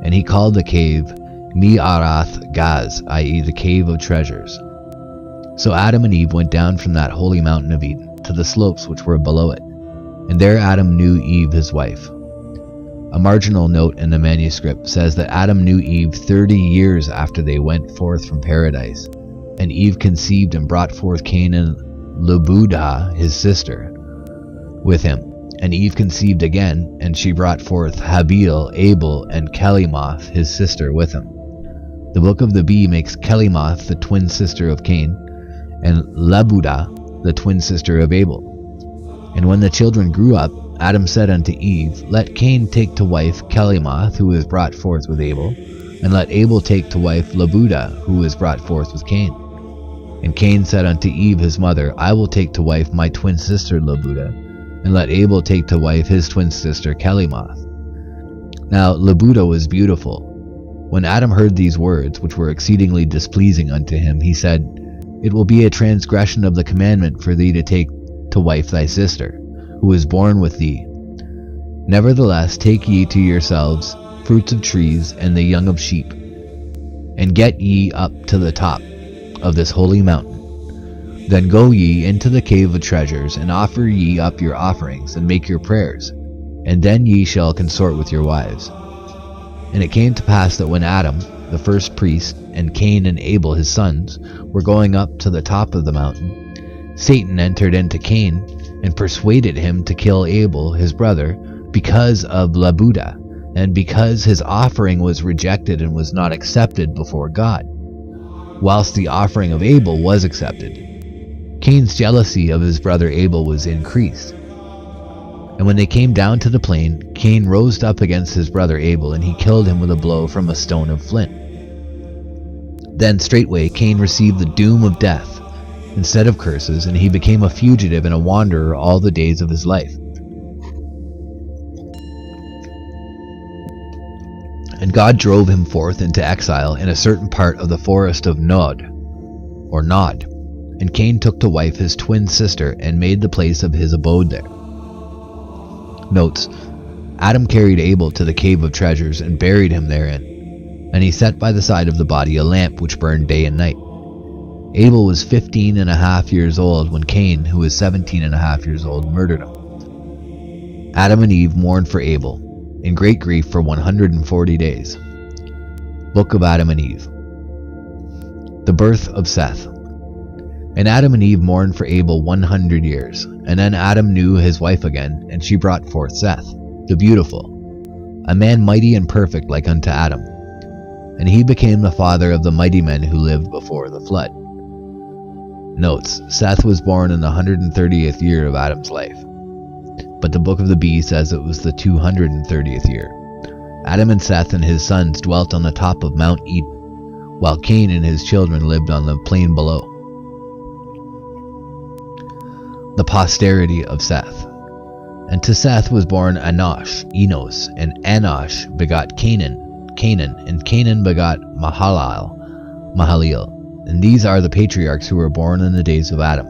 And he called the cave Me'arath Gaz, i.e. the cave of treasures. So Adam and Eve went down from that holy mountain of Eden to the slopes which were below it, and there Adam knew Eve his wife. A marginal note in the manuscript says that Adam knew Eve 30 years after they went forth from paradise, and Eve conceived and brought forth Cain and Lebudah his sister with him. And Eve conceived again, and she brought forth Habil, Abel, and Kelimoth his sister with him. The Book of the Bee makes Kelimoth the twin sister of Cain, and Lebudah the twin sister of Abel. And when the children grew up, Adam said unto Eve, Let Cain take to wife Kelimoth, who is brought forth with Abel, and let Abel take to wife Lebudah, who is brought forth with Cain. And Cain said unto Eve his mother, I will take to wife my twin sister Lebudah, and let Abel take to wife his twin sister Kelimoth. Now Lebudah was beautiful. When Adam heard these words, which were exceedingly displeasing unto him, he said, It will be a transgression of the commandment for thee to take to wife thy sister, who is born with thee. Nevertheless, take ye to yourselves fruits of trees and the young of sheep, and get ye up to the top of this holy mountain. Then go ye into the cave of treasures, and offer ye up your offerings, and make your prayers, and then ye shall consort with your wives. And it came to pass that when Adam, the first priest, and Cain and Abel his sons, were going up to the top of the mountain, Satan entered into Cain, and persuaded him to kill Abel his brother, because of Lebudah, and because his offering was rejected and was not accepted before God, whilst the offering of Abel was accepted. Cain's jealousy of his brother Abel was increased. And when they came down to the plain, Cain rose up against his brother Abel, and he killed him with a blow from a stone of flint. Then straightway Cain received the doom of death instead of curses, and he became a fugitive and a wanderer all the days of his life. And God drove him forth into exile in a certain part of the forest of Nod. And Cain took to wife his twin sister and made the place of his abode there. Notes: Adam carried Abel to the cave of treasures and buried him therein, and he set by the side of the body a lamp which burned day and night. Abel was 15.5 years old when Cain, who was 17.5 years old, murdered him. Adam and Eve mourned for Abel in great grief for 140 days. Book of Adam and Eve. The birth of Seth. And Adam and Eve mourned for Abel 100 years. And then Adam knew his wife again, and she brought forth Seth, the beautiful, a man mighty and perfect like unto Adam. And he became the father of the mighty men who lived before the flood. Notes: Seth was born in the 130th year of Adam's life, but the book of the Bee says it was the 230th year. Adam and Seth and his sons dwelt on the top of Mount Eden, while Cain and his children lived on the plain below. The posterity of Seth. And to Seth was born Enosh, and Enosh begot Canaan, and Canaan begot Mahalalel. And these are the patriarchs who were born in the days of Adam.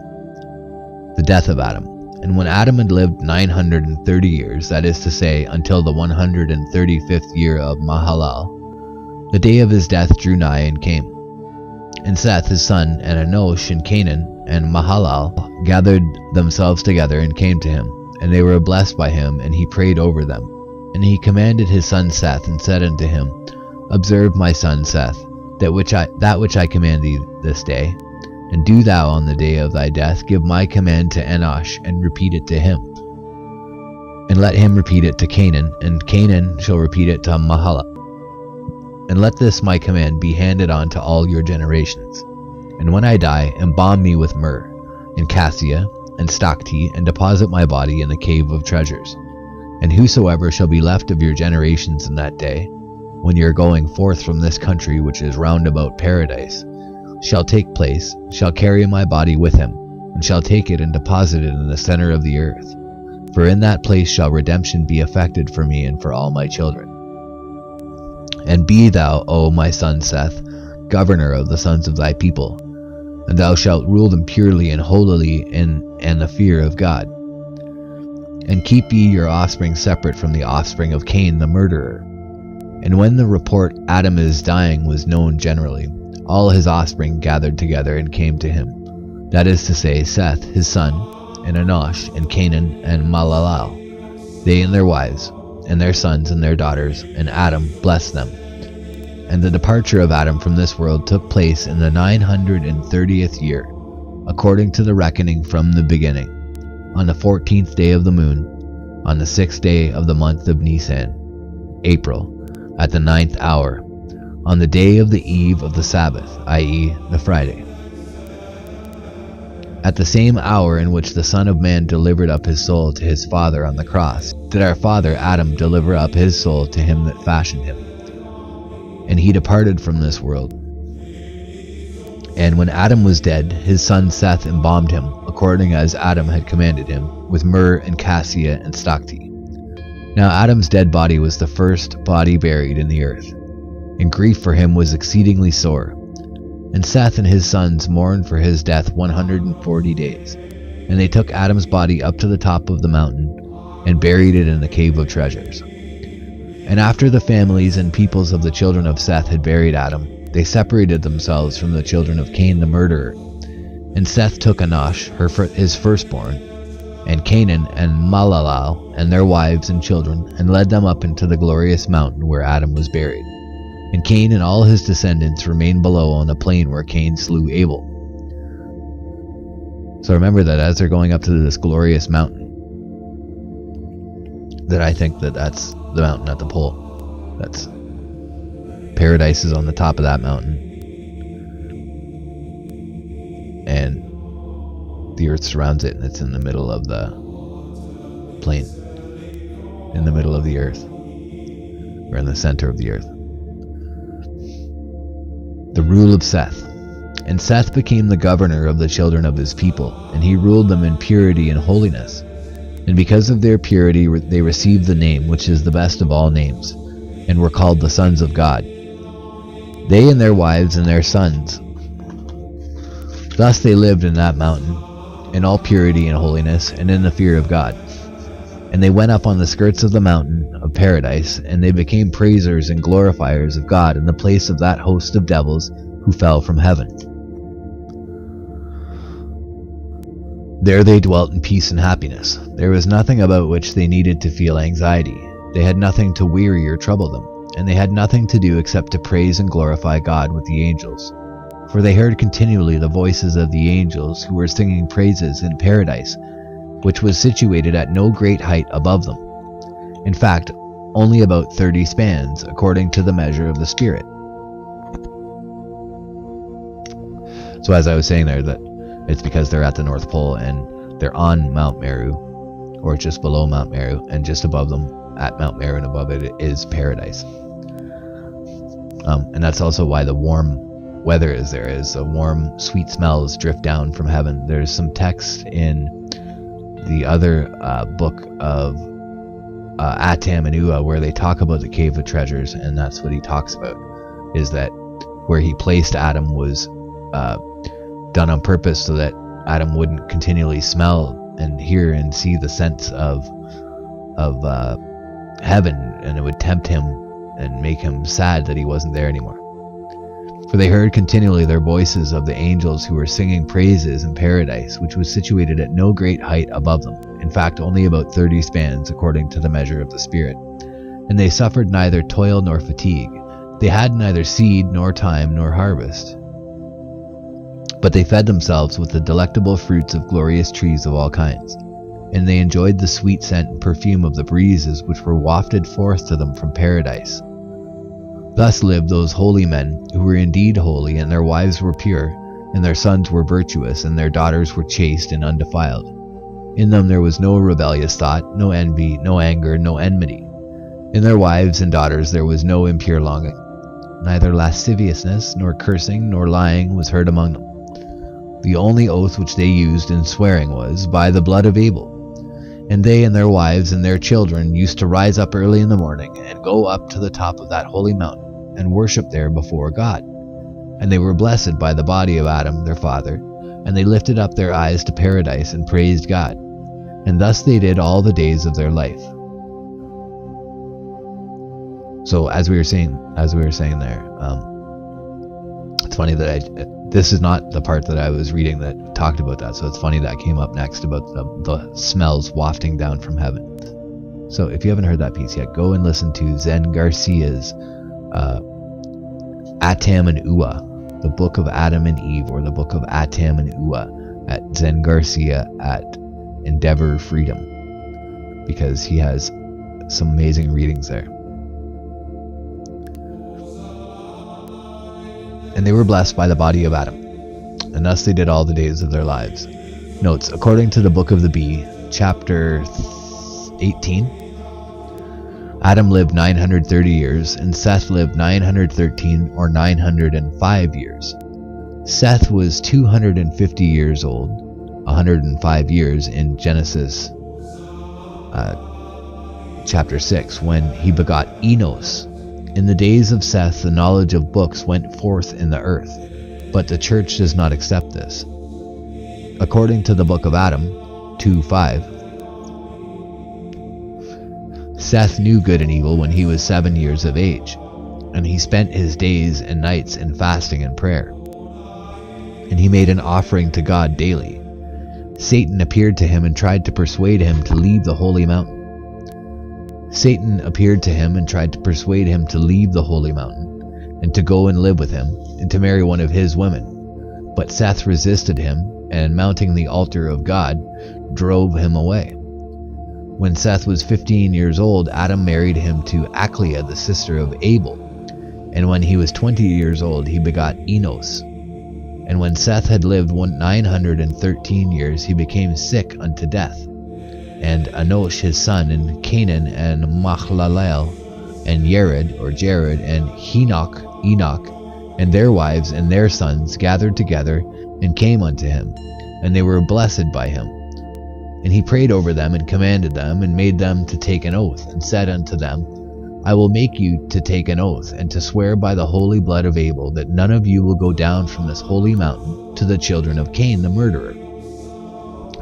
The death of Adam. And when Adam had lived 930 years, that is to say, until the 135th year of Mahalalel, the day of his death drew nigh and came. And Seth his son, and Enosh, and Canaan, and Mahalalel gathered themselves together and came to him, and they were blessed by him, and he prayed over them. And he commanded his son Seth, and said unto him, Observe, my son Seth, that which I command thee this day, and do thou on the day of thy death give my command to Enosh, and repeat it to him. And let him repeat it to Canaan, and Canaan shall repeat it to Mahalalel. And let this my command be handed on to all your generations. And when I die, embalm me with myrrh, and cassia, and stocti, and deposit my body in the cave of treasures. And whosoever shall be left of your generations in that day, when ye are going forth from this country which is round about paradise, shall take place, shall carry my body with him, and shall take it and deposit it in the center of the earth. For in that place shall redemption be effected for me and for all my children. And be thou, O my son Seth, governor of the sons of thy people, and thou shalt rule them purely and holily in the fear of God. And keep ye your offspring separate from the offspring of Cain the murderer. And when the report Adam is dying was known generally, all his offspring gathered together and came to him, that is to say, Seth his son, and Enosh, and Canaan, and Mahalalel, they and their wives, and their sons and their daughters, and Adam blessed them. And the departure of Adam from this world took place in the 930th year, according to the reckoning from the beginning, on the 14th day of the moon, on the 6th day of the month of Nisan, April, at the 9th hour, on the day of the eve of the Sabbath, i.e., the Friday. At the same hour in which the Son of Man delivered up his soul to his Father on the cross, did our father Adam deliver up his soul to him that fashioned him. And he departed from this world. And when Adam was dead, his son Seth embalmed him, according as Adam had commanded him, with myrrh and cassia and stocti. Now Adam's dead body was the first body buried in the earth, and grief for him was exceedingly sore. And Seth and his sons mourned for his death 140 days. And they took Adam's body up to the top of the mountain, and buried it in the cave of treasures. And after the families and peoples of the children of Seth had buried Adam, they separated themselves from the children of Cain the murderer. And Seth took Enosh, his firstborn, and Canaan and Mahalalel, and their wives and children, and led them up into the glorious mountain where Adam was buried. And Cain and all his descendants remained below on the plain where Cain slew Abel. So remember that as they're going up to this glorious mountain, that I think that that's the mountain at the pole. That's paradise is on the top of that mountain, and the earth surrounds it, and it's in the middle of the plain. in the middle of the earth, or in the center of the earth. The Rule of Seth. And Seth became the governor of the children of his people, and he ruled them in purity and holiness. And because of their purity they received the name which is the best of all names, and were called the sons of God, they and their wives and their sons. Thus they lived in that mountain, in all purity and holiness, and in the fear of God. And they went up on the skirts of the mountain of paradise, and they became praisers and glorifiers of God in the place of that host of devils who fell from heaven. There they dwelt in peace and happiness. There was nothing about which they needed to feel anxiety. They had nothing to weary or trouble them, and they had nothing to do except to praise and glorify God with the angels. For they heard continually the voices of the angels who were singing praises in paradise, which was situated at no great height above them. In fact, only about 30 spans, according to the measure of the Spirit. So as I was saying there, that it's because they're at the North Pole and they're on Mount Meru, or just below Mount Meru, and just above them at Mount Meru and above it is paradise. And that's also why the warm weather is there, is the warm, sweet smells drift down from heaven. There's some text in the other book of Atam and Ua where they talk about the Cave of Treasures, and that's what he talks about, is that where he placed Adam was done on purpose so that Adam wouldn't continually smell and hear and see the scents of heaven, and it would tempt him and make him sad that he wasn't there anymore. For they heard continually their voices of the angels who were singing praises in paradise, which was situated at no great height above them, in fact only about 30 spans according to the measure of the Spirit. And they suffered neither toil nor fatigue. They had neither seed nor time nor harvest, but they fed themselves with the delectable fruits of glorious trees of all kinds. And they enjoyed the sweet scent and perfume of the breezes which were wafted forth to them from paradise. Thus lived those holy men who were indeed holy, and their wives were pure, and their sons were virtuous, and their daughters were chaste and undefiled. In them there was no rebellious thought, no envy, no anger, no enmity. In their wives and daughters there was no impure longing. Neither lasciviousness, nor cursing, nor lying was heard among them. The only oath which they used in swearing was, by the blood of Abel. And they and their wives and their children used to rise up early in the morning and go up to the top of that holy mountain and worship there before God. And they were blessed by the body of Adam, their father, and they lifted up their eyes to paradise and praised God. And thus they did all the days of their life. So as we were saying there, it's funny that this is not the part that I was reading that talked about that, so it's funny that came up next about the smells wafting down from heaven. So if you haven't heard that piece yet, go and listen to Zen Garcia's Atam and Ua, the Book of Adam and Eve, or the Book of Atam and Ua, at Zen Garcia at Endeavor Freedom, because he has some amazing readings there. And they were blessed by the body of Adam, and thus they did all the days of their lives. Notes, according to the Book of the Bee, chapter 18, Adam lived 930 years, and Seth lived 913 or 905 years. Seth was 250 years old, 105 years in Genesis chapter 6, when he begot Enosh. In the days of Seth, the knowledge of books went forth in the earth, but the church does not accept this. According to the Book of Adam 2:5, Seth knew good and evil when he was 7 years of age, and he spent his days and nights in fasting and prayer. And he made an offering to God daily. Satan appeared to him and tried to persuade him to leave the holy mountain. Satan appeared to him and tried to persuade him to leave the holy mountain and to go and live with him and to marry one of his women. But Seth resisted him, and mounting the altar of God, drove him away. When Seth was 15 years old, Adam married him to Aklia, the sister of Abel. And when he was 20 years old, he begot Enosh. And when Seth had lived 913 years, he became sick unto death. and Enosh his son, and Canaan, and Mahalalel, and Jared, and Enoch, and their wives and their sons gathered together and came unto him, and they were blessed by him. And he prayed over them, and commanded them, and made them to take an oath, and said unto them, I will make you to take an oath, and to swear by the holy blood of Abel, that none of you will go down from this holy mountain to the children of Cain the murderer.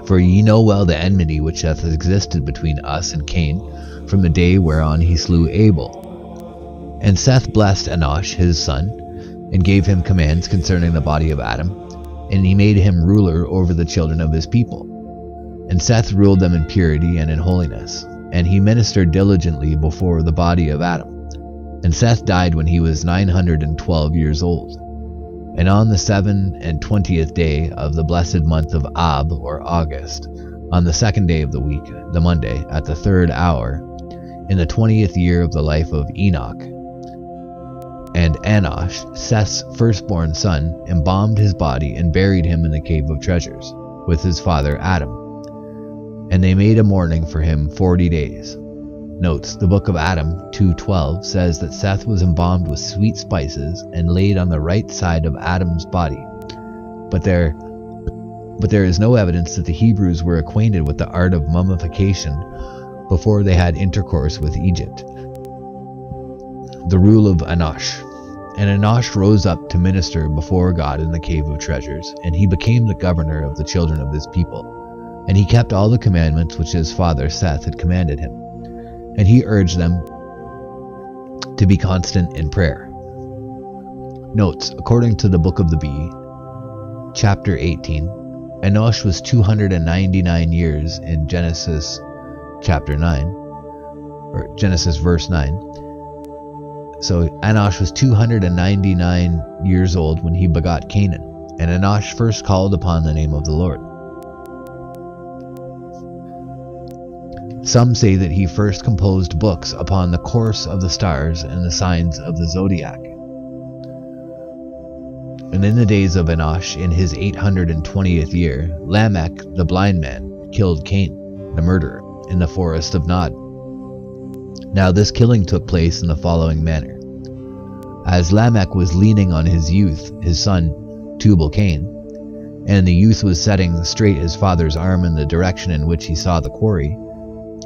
For ye know well the enmity which hath existed between us and Cain, from the day whereon he slew Abel. And Seth blessed Enosh his son, and gave him commands concerning the body of Adam, and he made him ruler over the children of his people. And Seth ruled them in purity and in holiness, and he ministered diligently before the body of Adam. And Seth died when he was 912 years old. And on the 27th day of the blessed month of Ab, or August, on the 2nd day of the week, the Monday, at the 3rd hour, in the 20th year of the life of Enoch, and Enosh, Seth's firstborn son, embalmed his body and buried him in the cave of treasures, with his father Adam. And they made a mourning for him 40 days. Notes, the book of Adam 2:12 says that Seth was embalmed with sweet spices and laid on the right side of Adam's body. But there is no evidence that the Hebrews were acquainted with the art of mummification before they had intercourse with Egypt. The rule of Enosh. And Enosh rose up to minister before God in the cave of treasures, and he became the governor of the children of his people. And he kept all the commandments which his father Seth had commanded him. And he urged them to be constant in prayer. Notes, according to the book of the Bee, chapter 18, Enosh was 299 years in Genesis chapter 9, or Genesis verse 9. So Enosh was 299 years old when he begot Canaan, and Enosh first called upon the name of the Lord. Some say that he first composed books upon the course of the stars and the signs of the zodiac. And in the days of Enosh, in his 820th year, Lamech, the blind man, killed Cain, the murderer, in the forest of Nod. Now this killing took place in the following manner. As Lamech was leaning on his youth, his son Tubal-Cain, and the youth was setting straight his father's arm in the direction in which he saw the quarry,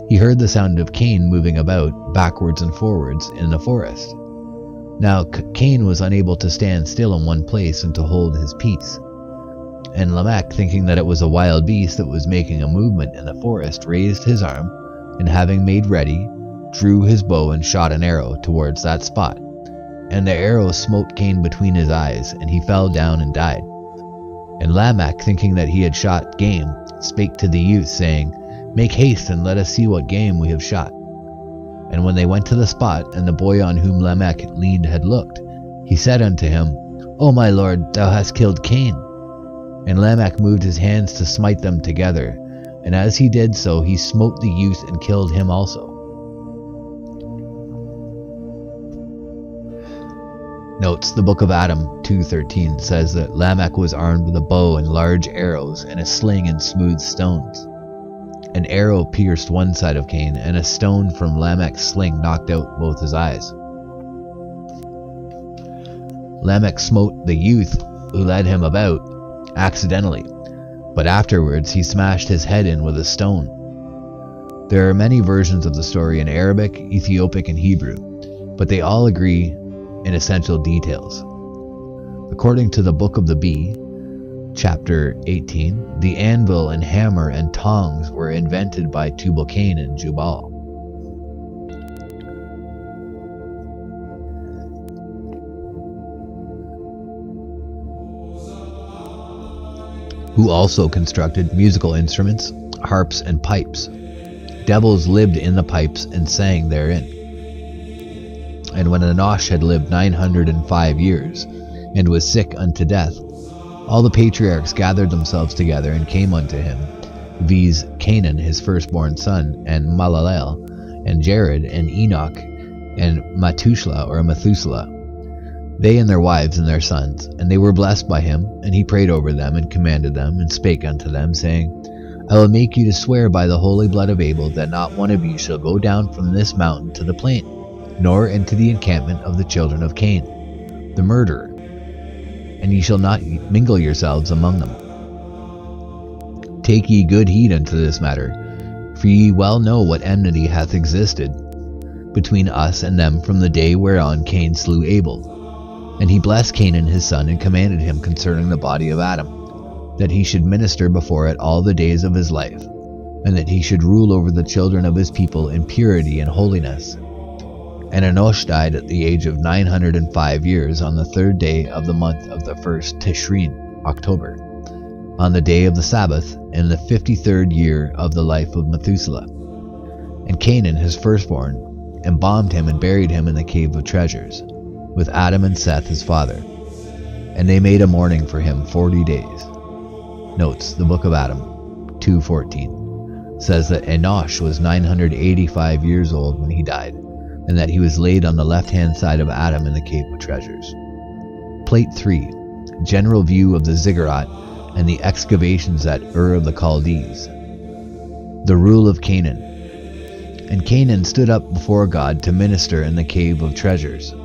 he heard the sound of Cain moving about, backwards and forwards, in the forest. Now Cain was unable to stand still in one place and to hold his peace. And Lamech, thinking that it was a wild beast that was making a movement in the forest, raised his arm, and having made ready, drew his bow and shot an arrow towards that spot. And the arrow smote Cain between his eyes, and he fell down and died. And Lamech, thinking that he had shot game, spake to the youth, saying, Make haste, and let us see what game we have shot. And when they went to the spot, and the boy on whom Lamech leaned had looked, he said unto him, O my lord, thou hast killed Cain. And Lamech moved his hands to smite them together, and as he did so, he smote the youth and killed him also. Notes, the book of Adam 2:13 says that Lamech was armed with a bow and large arrows, and a sling and smooth stones. An arrow pierced one side of Cain, and a stone from Lamech's sling knocked out both his eyes. Lamech smote the youth who led him about accidentally, but afterwards he smashed his head in with a stone. There are many versions of the story in Arabic, Ethiopic, and Hebrew, but they all agree in essential details. According to the book of the Bee, chapter 18, the anvil and hammer and tongs were invented by Tubal-Cain and Jubal. Who also constructed musical instruments, harps, and pipes. Devils lived in the pipes and sang therein. And when Enosh had lived 905 years, and was sick unto death, all the patriarchs gathered themselves together and came unto him, viz. Canaan his firstborn son, and Mahalalel, and Jared, and Enoch, and Methuselah, they and their wives and their sons. And they were blessed by him, and he prayed over them, and commanded them, and spake unto them, saying, I will make you to swear by the holy blood of Abel that not one of you shall go down from this mountain to the plain, nor into the encampment of the children of Cain, the murderer, and ye shall not mingle yourselves among them. Take ye good heed unto this matter, for ye well know what enmity hath existed between us and them from the day whereon Cain slew Abel. And he blessed Canaan his son, and commanded him concerning the body of Adam, that he should minister before it all the days of his life, and that he should rule over the children of his people in purity and holiness. And Enosh died at the age of 905 years on the 3rd day of the month of the 1st Tishrin, October, on the day of the Sabbath, in the 53rd year of the life of Methuselah. And Canaan his firstborn embalmed him and buried him in the cave of treasures, with Adam and Seth his father. And they made a mourning for him 40 days. Notes, the book of Adam, 2:14, says that Enosh was 985 years old when he died, and that he was laid on the left-hand side of Adam in the cave of treasures. Plate 3, general view of the ziggurat and the excavations at Ur of the Chaldees. The rule of Canaan. And Canaan stood up before God to minister in the cave of treasures.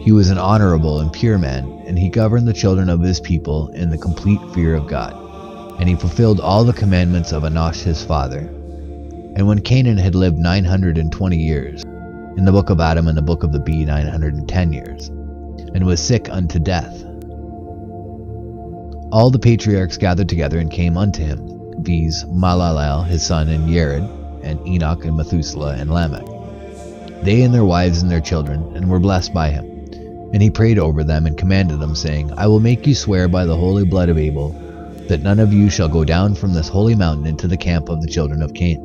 He was an honorable and pure man, and he governed the children of his people in the complete fear of God. And he fulfilled all the commandments of Enosh his father. And when Canaan had lived 920 years, in the book of Adam and the book of the Bee 910 years, and was sick unto death, all the patriarchs gathered together and came unto him, viz. Mahalalel his son, and Jared, and Enoch, and Methuselah, and Lamech, they and their wives and their children, and were blessed by him. And he prayed over them and commanded them, saying, I will make you swear by the holy blood of Abel that none of you shall go down from this holy mountain into the camp of the children of Cain,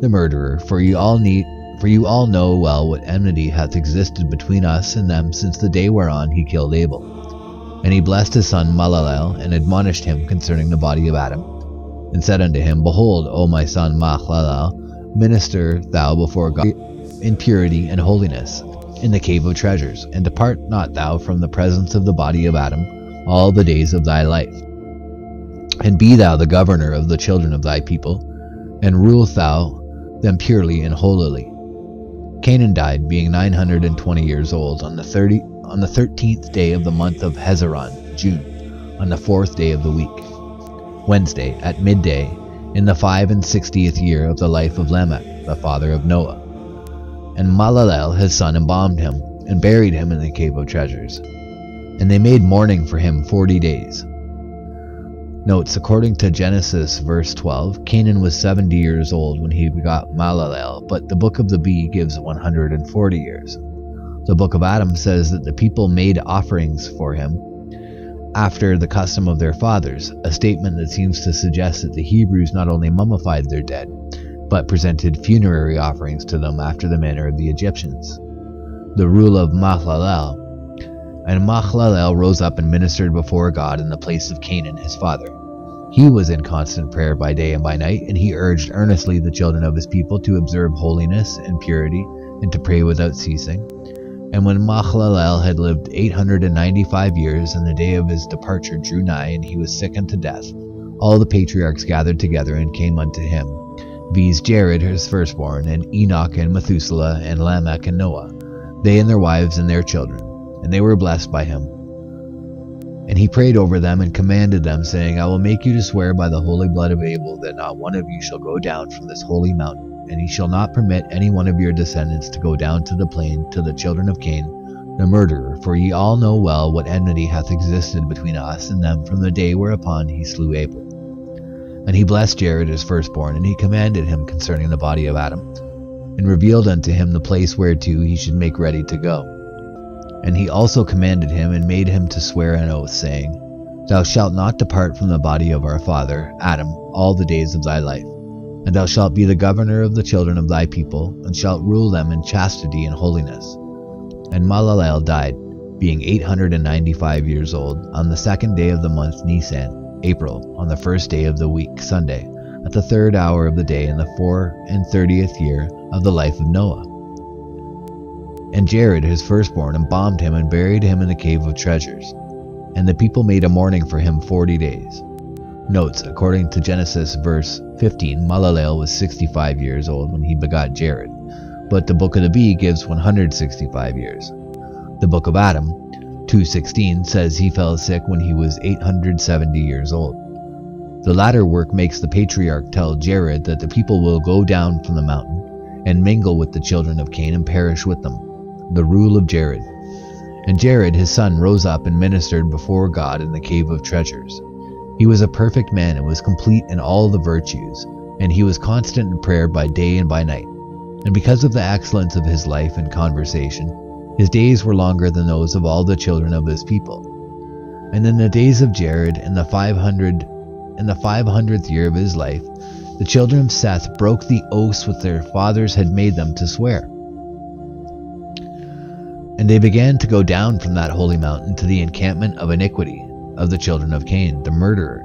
the murderer, for you all know well what enmity hath existed between us and them since the day whereon he killed Abel. And he blessed his son Mahalalel, and admonished him concerning the body of Adam, and said unto him, Behold, O my son Mahalalel, minister thou before God in purity and holiness, in the cave of treasures, and depart not thou from the presence of the body of Adam all the days of thy life. And be thou the governor of the children of thy people, and rule thou them purely and holily. Canaan died, being 920 years old, on the 13th day of the month of Hezron, June, on the 4th day of the week, Wednesday, at midday, in the 65th year of the life of Lamech, the father of Noah. And Mahalalel his son embalmed him, and buried him in the cave of treasures. And they made mourning for him 40 days. Notes, according to Genesis verse 12, Canaan was 70 years old when he begot Mahalalel, but the book of the Bee gives 140 years. The book of Adam says that the people made offerings for him after the custom of their fathers, a statement that seems to suggest that the Hebrews not only mummified their dead, but presented funerary offerings to them after the manner of the Egyptians. The rule of Mahalalel. And Mahalalel rose up and ministered before God in the place of Canaan his father. He was in constant prayer by day and by night, and he urged earnestly the children of his people to observe holiness and purity, and to pray without ceasing. And when Mahalalel had lived 895 years, and the day of his departure drew nigh, and he was sick unto death, all the patriarchs gathered together and came unto him, viz. Jared his firstborn, and Enoch, and Methuselah, and Lamech, and Noah, they and their wives and their children, and they were blessed by him. And he prayed over them and commanded them, saying, I will make you to swear by the holy blood of Abel that not one of you shall go down from this holy mountain, and ye shall not permit any one of your descendants to go down to the plain to the children of Cain, the murderer, for ye all know well what enmity hath existed between us and them from the day whereupon he slew Abel. And he blessed Jared his firstborn, and he commanded him concerning the body of Adam, and revealed unto him the place whereto he should make ready to go. And he also commanded him and made him to swear an oath, saying, Thou shalt not depart from the body of our father Adam all the days of thy life, and thou shalt be the governor of the children of thy people, and shalt rule them in chastity and holiness. And Mahalalel died, being 895 years old, on the 2nd day of the month Nisan, April, on the 1st day of the week, Sunday, at the 3rd hour of the day, in the 34th year of the life of Noah. And Jared his firstborn embalmed him and buried him in the cave of treasures. And the people made a mourning for him 40 days. Notes, according to Genesis verse 15, Mahalalel was 65 years old when he begot Jared, but the Book of the Bee gives 165 years. The Book of Adam, 2:16, says he fell sick when he was 870 years old. The latter work makes the patriarch tell Jared that the people will go down from the mountain and mingle with the children of Cain and perish with them. The rule of Jared. And Jared, his son, rose up and ministered before God in the cave of treasures. He was a perfect man and was complete in all the virtues, and he was constant in prayer by day and by night. And because of the excellence of his life and conversation, his days were longer than those of all the children of his people. And in the days of Jared, in the 500th year of his life, the children of Seth broke the oaths which their fathers had made them to swear. And they began to go down from that holy mountain to the encampment of iniquity of the children of Cain, the murderer.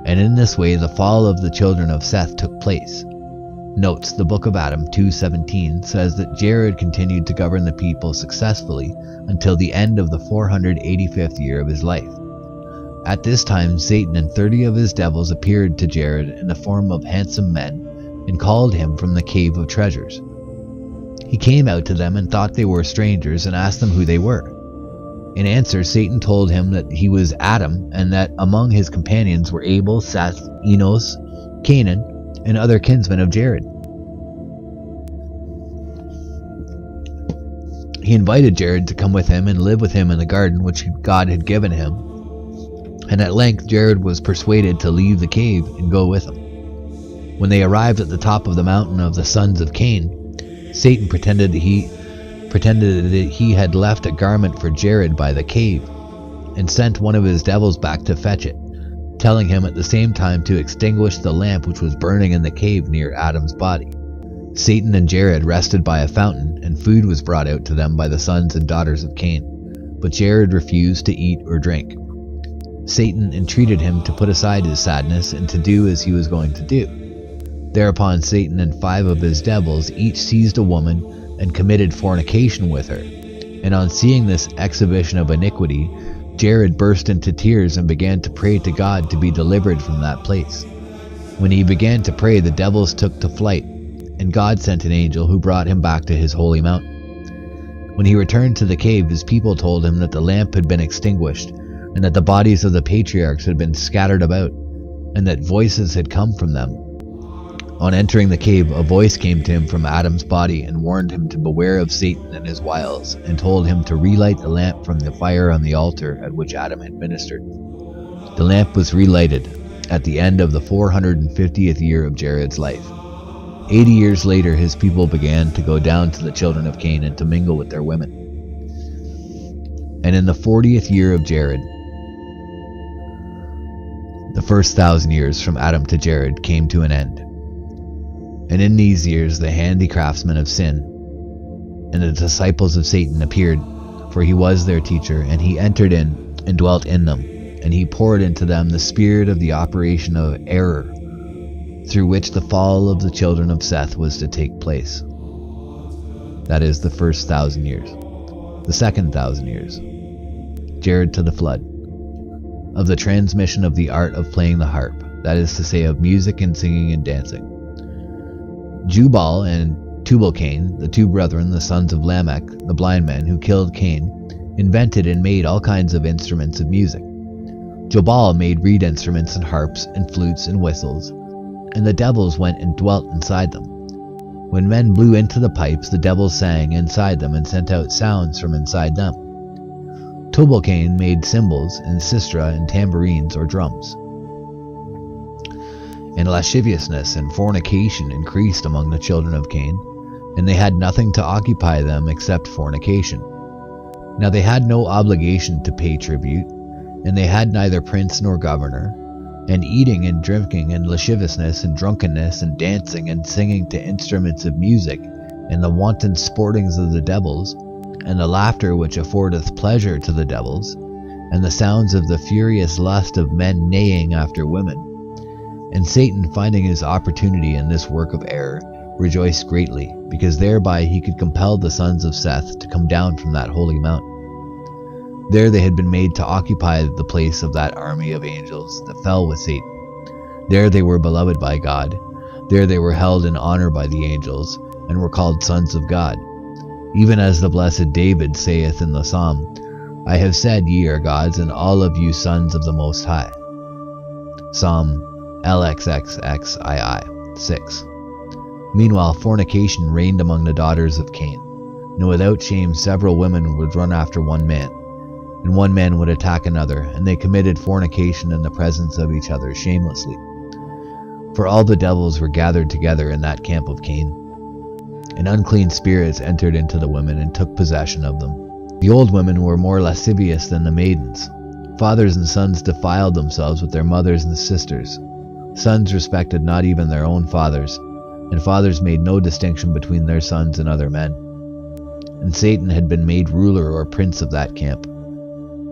And in this way the fall of the children of Seth took place. Notes, the Book of Adam 2:17 says that Jared continued to govern the people successfully until the end of the 485th year of his life. At this time Satan and 30 of his devils appeared to Jared in the form of handsome men and called him from the cave of treasures. He came out to them and thought they were strangers and asked them who they were. In answer, Satan told him that he was Adam and that among his companions were Abel, Seth, Enosh, Canaan, and other kinsmen of Jared. He invited Jared to come with him and live with him in the garden which God had given him. And at length Jared was persuaded to leave the cave and go with him. When they arrived at the top of the mountain of the sons of Cain, Satan pretended that he had left a garment for Jared by the cave, and sent one of his devils back to fetch it, telling him at the same time to extinguish the lamp which was burning in the cave near Adam's body. Satan and Jared rested by a fountain, and food was brought out to them by the sons and daughters of Cain, but Jared refused to eat or drink. Satan entreated him to put aside his sadness and to do as he was going to do. Thereupon Satan and 5 of his devils each seized a woman and committed fornication with her. And on seeing this exhibition of iniquity, Jared burst into tears and began to pray to God to be delivered from that place. When he began to pray, the devils took to flight, and God sent an angel who brought him back to his holy mountain. When he returned to the cave, his people told him that the lamp had been extinguished, and that the bodies of the patriarchs had been scattered about, and that voices had come from them. On entering the cave, a voice came to him from Adam's body and warned him to beware of Satan and his wiles, and told him to relight the lamp from the fire on the altar at which Adam had ministered. The lamp was relighted at the end of the 450th year of Jared's life. 80 years later, his people began to go down to the children of Cain and to mingle with their women. And in the 40th year of Jared, the first 1,000 years from Adam to Jared came to an end. And in these years the handicraftsmen of sin and the disciples of Satan appeared, for he was their teacher, and he entered in and dwelt in them, and he poured into them the spirit of the operation of error, through which the fall of the children of Seth was to take place. That is the first 1,000 years. The second 1,000 years, Jared to the flood, of the transmission of the art of playing the harp, that is to say, of music and singing and dancing. Jubal and Tubal-Cain, the 2 brethren, the sons of Lamech, the blind men who killed Cain, invented and made all kinds of instruments of music. Jubal made reed instruments and harps and flutes and whistles, and the devils went and dwelt inside them. When men blew into the pipes, the devils sang inside them and sent out sounds from inside them. Tubal-Cain made cymbals and sistra and tambourines or drums. And lasciviousness and fornication increased among the children of Cain, and they had nothing to occupy them except fornication. Now they had no obligation to pay tribute, and they had neither prince nor governor, and eating and drinking and lasciviousness and drunkenness and dancing and singing to instruments of music, and the wanton sportings of the devils, and the laughter which affordeth pleasure to the devils, and the sounds of the furious lust of men neighing after women. And Satan, finding his opportunity in this work of error, rejoiced greatly, because thereby he could compel the sons of Seth to come down from that holy mountain. There they had been made to occupy the place of that army of angels that fell with Satan, There they were beloved by God. There they were held in honor by the angels, and were called sons of God. Even as the blessed David saith in the Psalm, I have said, ye are gods, and all of you sons of the Most High. Psalm LXXXII 6. Meanwhile, fornication reigned among the daughters of Cain, and without shame several women would run after one man, and one man would attack another, and they committed fornication in the presence of each other shamelessly. For all the devils were gathered together in that camp of Cain, and unclean spirits entered into the women and took possession of them. The old women were more lascivious than the maidens. Fathers and sons defiled themselves with their mothers and sisters. Sons respected not even their own fathers, and fathers made no distinction between their sons and other men. And Satan had been made ruler or prince of that camp.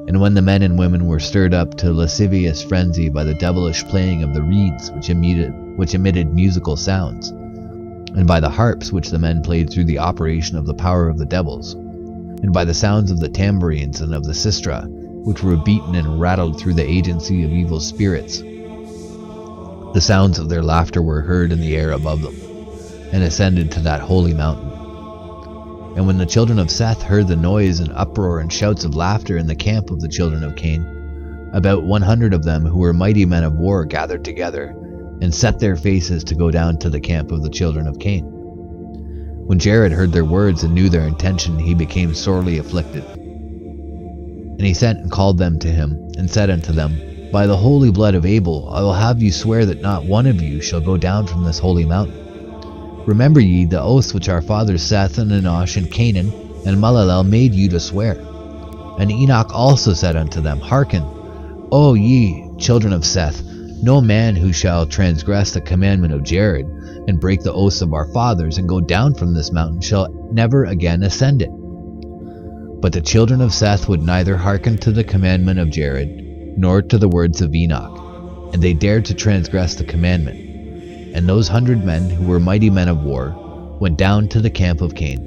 And when the men and women were stirred up to lascivious frenzy by the devilish playing of the reeds which emitted musical sounds, and by the harps which the men played through the operation of the power of the devils, and by the sounds of the tambourines and of the sistra, which were beaten and rattled through the agency of evil spirits, the sounds of their laughter were heard in the air above them, and ascended to that holy mountain. And when the children of Seth heard the noise and uproar and shouts of laughter in the camp of the children of Cain, about 100 of them who were mighty men of war gathered together, and set their faces to go down to the camp of the children of Cain. When Jared heard their words and knew their intention, he became sorely afflicted. And he sent and called them to him, and said unto them, By the holy blood of Abel, I will have you swear that not one of you shall go down from this holy mountain. Remember ye the oaths which our fathers Seth and Enosh and Canaan and Malalel made you to swear. And Enoch also said unto them, Hearken, O ye children of Seth, no man who shall transgress the commandment of Jared, and break the oaths of our fathers, and go down from this mountain, shall never again ascend it. But the children of Seth would neither hearken to the commandment of Jared, nor to the words of Enoch, and they dared to transgress the commandment. And those 100 men, who were mighty men of war, went down to the camp of Cain.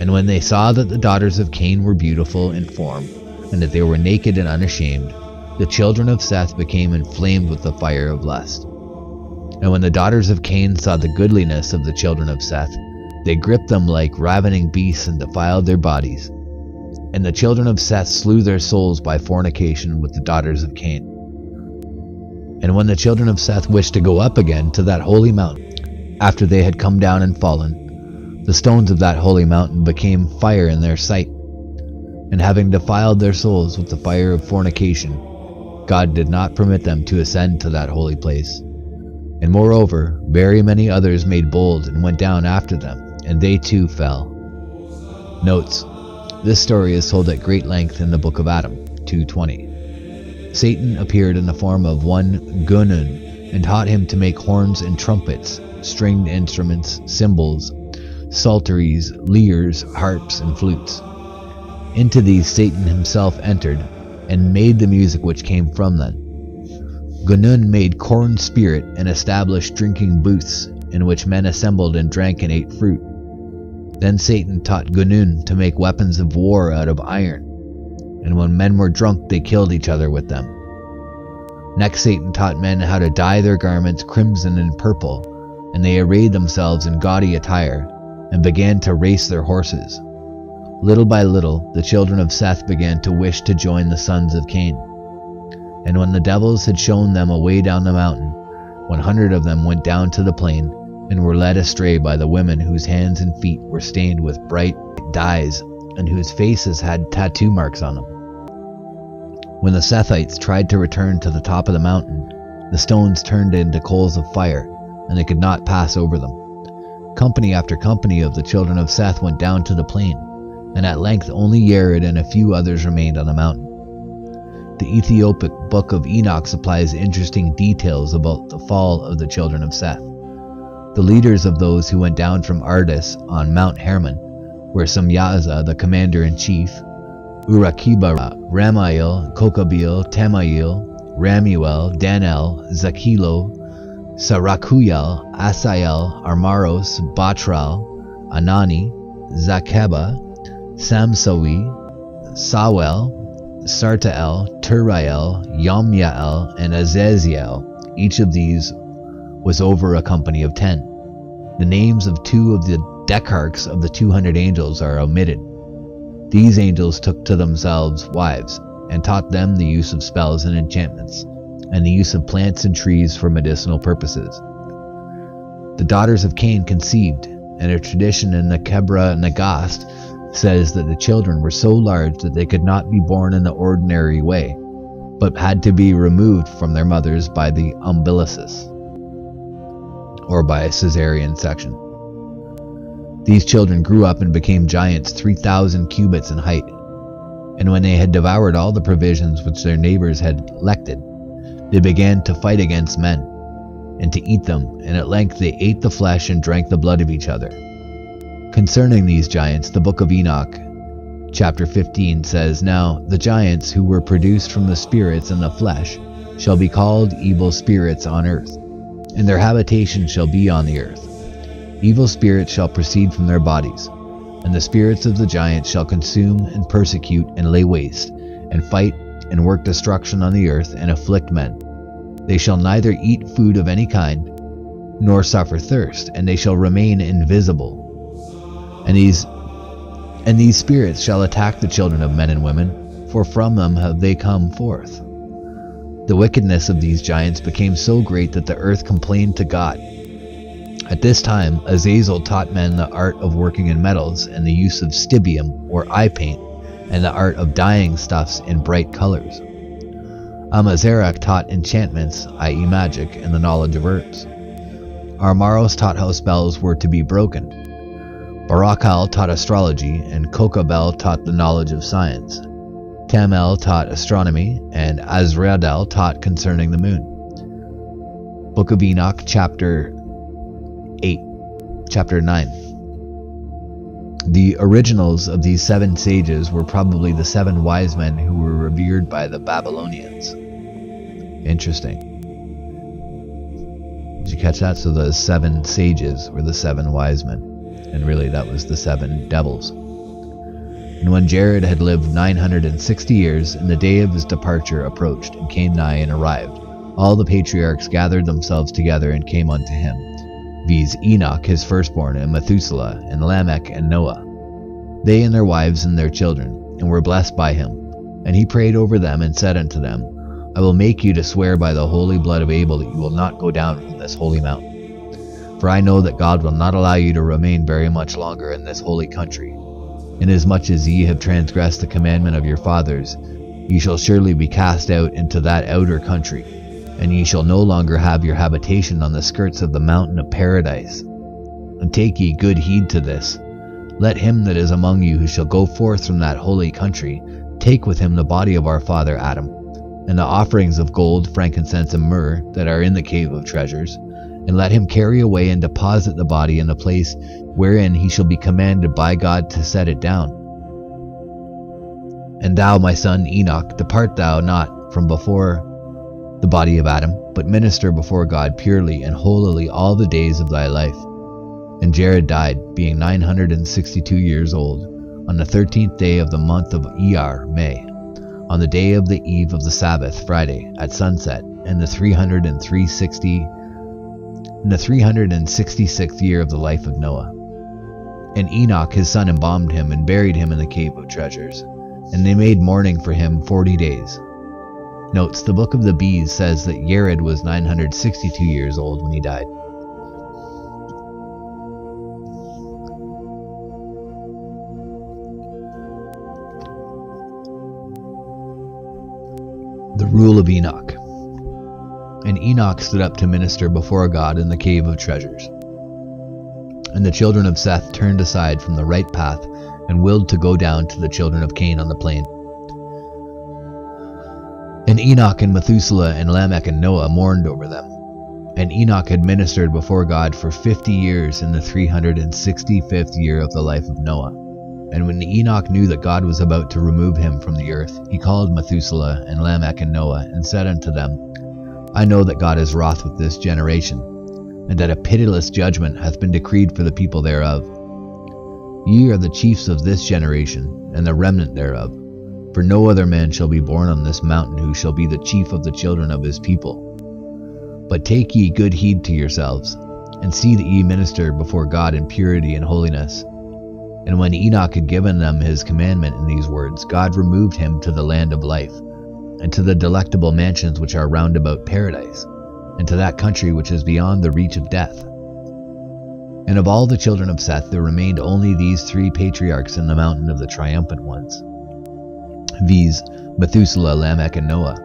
And when they saw that the daughters of Cain were beautiful in form, and that they were naked and unashamed, the children of Seth became inflamed with the fire of lust. And when the daughters of Cain saw the goodliness of the children of Seth, they gripped them like ravening beasts and defiled their bodies. And the children of Seth slew their souls by fornication with the daughters of Cain. And when the children of Seth wished to go up again to that holy mountain, after they had come down and fallen, the stones of that holy mountain became fire in their sight. And having defiled their souls with the fire of fornication, God did not permit them to ascend to that holy place. And moreover, very many others made bold and went down after them, and they too fell. Notes: this story is told at great length in the book of Adam, 2:20. Satan appeared in the form of one Gunun, and taught him to make horns and trumpets, stringed instruments, cymbals, psalteries, lyres, harps, and flutes. Into these Satan himself entered, and made the music which came from them. Gunun made corn spirit, and established drinking booths, in which men assembled and drank and ate fruit. Then Satan taught Gunun to make weapons of war out of iron, and when men were drunk they killed each other with them. Next Satan taught men how to dye their garments crimson and purple, and they arrayed themselves in gaudy attire, and began to race their horses. Little by little the children of Seth began to wish to join the sons of Cain. And when the devils had shown them a way down the mountain, 100 of them went down to the plain, and were led astray by the women whose hands and feet were stained with bright dyes, and whose faces had tattoo marks on them. When the Sethites tried to return to the top of the mountain, the stones turned into coals of fire, and they could not pass over them. Company after company of the children of Seth went down to the plain, and at length only Jared and a few others remained on the mountain. The Ethiopic book of Enoch supplies interesting details about the fall of the children of Seth. The leaders of those who went down from Ardis on Mount Hermon were Samyaza, the commander-in-chief, Urakibara, Ramael, Kokabil, Tamail, Ramuel, Danel, Zakilo, Sarakuyel, Asael, Armaros, Batral, Anani, Zakeba, Samsawi, Sawel, Sartael, Turael, Yomyael, and Azaziel. Each of these was over a company of 10. The names of 2 of the decarchs of the 200 angels are omitted. These angels took to themselves wives, and taught them the use of spells and enchantments, and the use of plants and trees for medicinal purposes. The daughters of Cain conceived, and a tradition in the Kebra Nagast says that the children were so large that they could not be born in the ordinary way, but had to be removed from their mothers by the umbilicis, or by a caesarean section. These children grew up and became giants 3,000 cubits in height, and when they had devoured all the provisions which their neighbors had elected, they began to fight against men, and to eat them, and at length they ate the flesh and drank the blood of each other. Concerning these giants, the book of Enoch, chapter 15, says, "Now the giants who were produced from the spirits and the flesh shall be called evil spirits on earth, and their habitation shall be on the earth. Evil spirits shall proceed from their bodies, and the spirits of the giants shall consume and persecute and lay waste, and fight and work destruction on the earth and afflict men. They shall neither eat food of any kind, nor suffer thirst, and they shall remain invisible. And these spirits shall attack the children of men and women, for from them have they come forth. The wickedness of these giants became so great that the earth complained to God. At this time, Azazel taught men the art of working in metals and the use of stibium, or eye paint, and the art of dyeing stuffs in bright colors. Amazarach taught enchantments, i.e. magic, and the knowledge of herbs. Armaros taught how spells were to be broken. Barakal taught astrology, and Kokabel taught the knowledge of science. Tamel taught astronomy, and Azrael taught concerning the moon. Book of Enoch, chapter 9. The originals of these 7 sages were probably the 7 wise men who were revered by the Babylonians. Interesting. Did you catch that? So the 7 sages were the 7 wise men, and really that was the 7 devils. And when Jared had lived 960 years, and the day of his departure approached, and came nigh and arrived, all the patriarchs gathered themselves together and came unto him, viz. Enoch his firstborn, and Methuselah, and Lamech, and Noah, they and their wives and their children, and were blessed by him. And he prayed over them, and said unto them, I will make you to swear by the holy blood of Abel that you will not go down from this holy mountain. For I know that God will not allow you to remain very much longer in this holy country. Inasmuch as ye have transgressed the commandment of your fathers, ye shall surely be cast out into that outer country, and ye shall no longer have your habitation on the skirts of the mountain of paradise. And take ye good heed to this. Let him that is among you who shall go forth from that holy country take with him the body of our father Adam, and the offerings of gold, frankincense, and myrrh that are in the cave of treasures, and let him carry away and deposit the body in the place wherein he shall be commanded by God to set it down. And thou, my son Enoch, depart thou not from before the body of Adam, but minister before God purely and holily all the days of thy life. And Jared died, being 962 years old, on the 13th day of the month of Iyar, May, on the day of the eve of the Sabbath, Friday, at sunset, in the 366th year of the life of Noah. And Enoch his son embalmed him, and buried him in the cave of treasures, and they made mourning for him 40 days. Notes, the book of the Bees says that Jared was 962 years old when he died. The Rule of Enoch. And Enoch stood up to minister before God in the cave of treasures. And the children of Seth turned aside from the right path, and willed to go down to the children of Cain on the plain. And Enoch and Methuselah and Lamech and Noah mourned over them. And Enoch had ministered before God for 50 years in the 365th year of the life of Noah. And when Enoch knew that God was about to remove him from the earth, he called Methuselah and Lamech and Noah, and said unto them, I know that God is wroth with this generation, and that a pitiless judgment hath been decreed for the people thereof. Ye are the chiefs of this generation, and the remnant thereof. For no other man shall be born on this mountain who shall be the chief of the children of his people. But take ye good heed to yourselves, and see that ye minister before God in purity and holiness. And when Enoch had given them his commandment in these words, God removed him to the land of life, and to the delectable mansions which are round about paradise, and to that country which is beyond the reach of death. And of all the children of Seth there remained only these 3 patriarchs in the mountain of the triumphant ones, viz. Methuselah, Lamech, and Noah.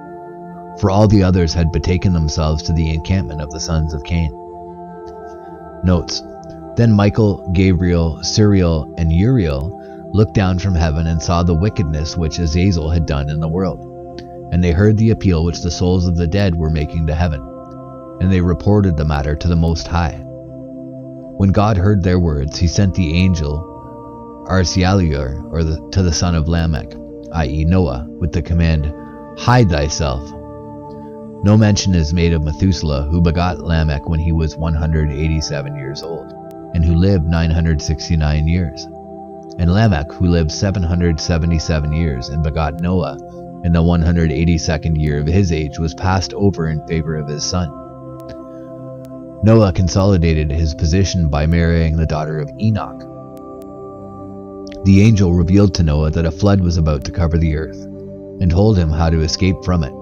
For all the others had betaken themselves to the encampment of the sons of Cain. Notes: Then Michael, Gabriel, Suriel, and Uriel looked down from heaven and saw the wickedness which Azazel had done in the world. And they heard the appeal which the souls of the dead were making to heaven. And they reported the matter to the Most High. When God heard their words, he sent the angel Archbishop, to the son of Lamech, i.e. Noah, with the command, Hide thyself. No mention is made of Methuselah, who begot Lamech when he was 187 years old, and who lived 969 years. And Lamech, who lived 777 years, and begot Noah in the 182nd year of his age, was passed over in favor of his son. Noah consolidated his position by marrying the daughter of Enoch. The angel revealed to Noah that a flood was about to cover the earth, and told him how to escape from it.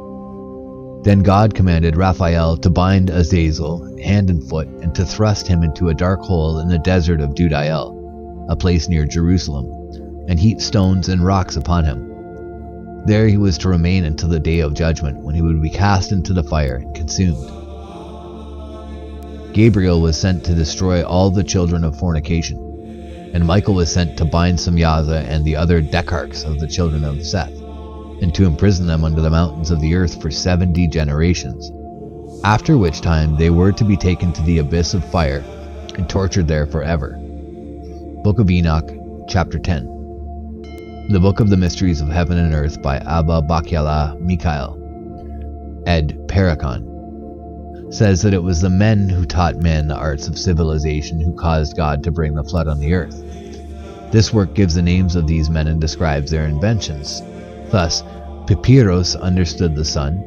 Then God commanded Raphael to bind Azazel hand and foot, and to thrust him into a dark hole in the desert of Dudael, a place near Jerusalem, and heap stones and rocks upon him. There he was to remain until the day of judgment, when he would be cast into the fire and consumed. Gabriel was sent to destroy all the children of fornication, and Michael was sent to bind Samyaza and the other decharchs of the children of Seth, and to imprison them under the mountains of the earth for 70 generations, after which time they were to be taken to the abyss of fire and tortured there forever. Book of Enoch, Chapter 10. The Book of the Mysteries of Heaven and Earth by Abba Bakyala Mikhail, ed. Parrot, says that it was the men who taught men the arts of civilization who caused God to bring the flood on the earth. This work gives the names of these men and describes their inventions. Thus, Papyrus understood the sun,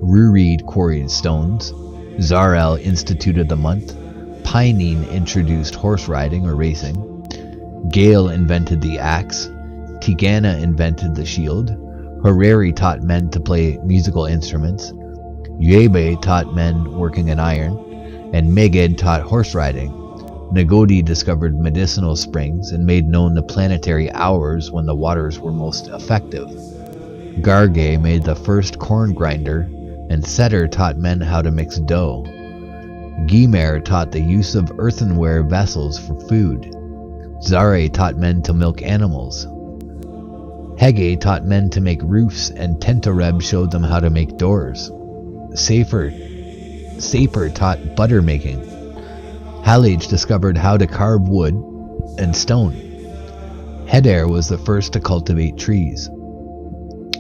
Rurid quarried stones, Zarel instituted the month, Pinene introduced horse riding or racing, Gale invented the axe, Tigana invented the shield, Harari taught men to play musical instruments, Uebe taught men working in iron, and Megid taught horse riding. Nagodi discovered medicinal springs and made known the planetary hours when the waters were most effective. Garge made the first corn grinder, and Setter taught men how to mix dough. Gymer taught the use of earthenware vessels for food. Zare taught men to milk animals. Hege taught men to make roofs, and Tentareb showed them how to make doors. Saper taught butter making. Halage discovered how to carve wood and stone. Heder was the first to cultivate trees.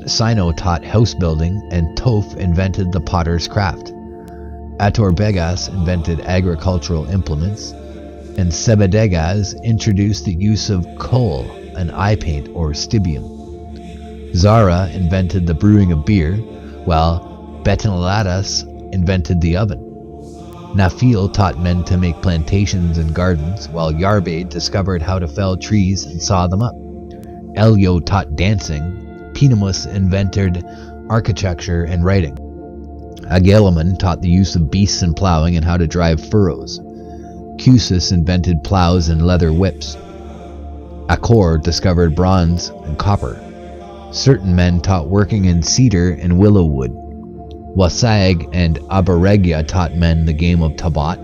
Sino taught house building, and Toph invented the potter's craft. Atorbegas invented agricultural implements, and Sebedegaz introduced the use of coal, an eye paint or stibium. Zara invented the brewing of beer, while Betanladas invented the oven. Nafil taught men to make plantations and gardens, while Yarbade discovered how to fell trees and saw them up. Elio taught dancing. Pinamus invented architecture and writing. Agelaman taught the use of beasts and plowing and how to drive furrows. Cusis invented plows and leather whips. Acor discovered bronze and copper. Certain men taught working in cedar and willow wood. Wasag and Abaregya taught men the game of Tabat,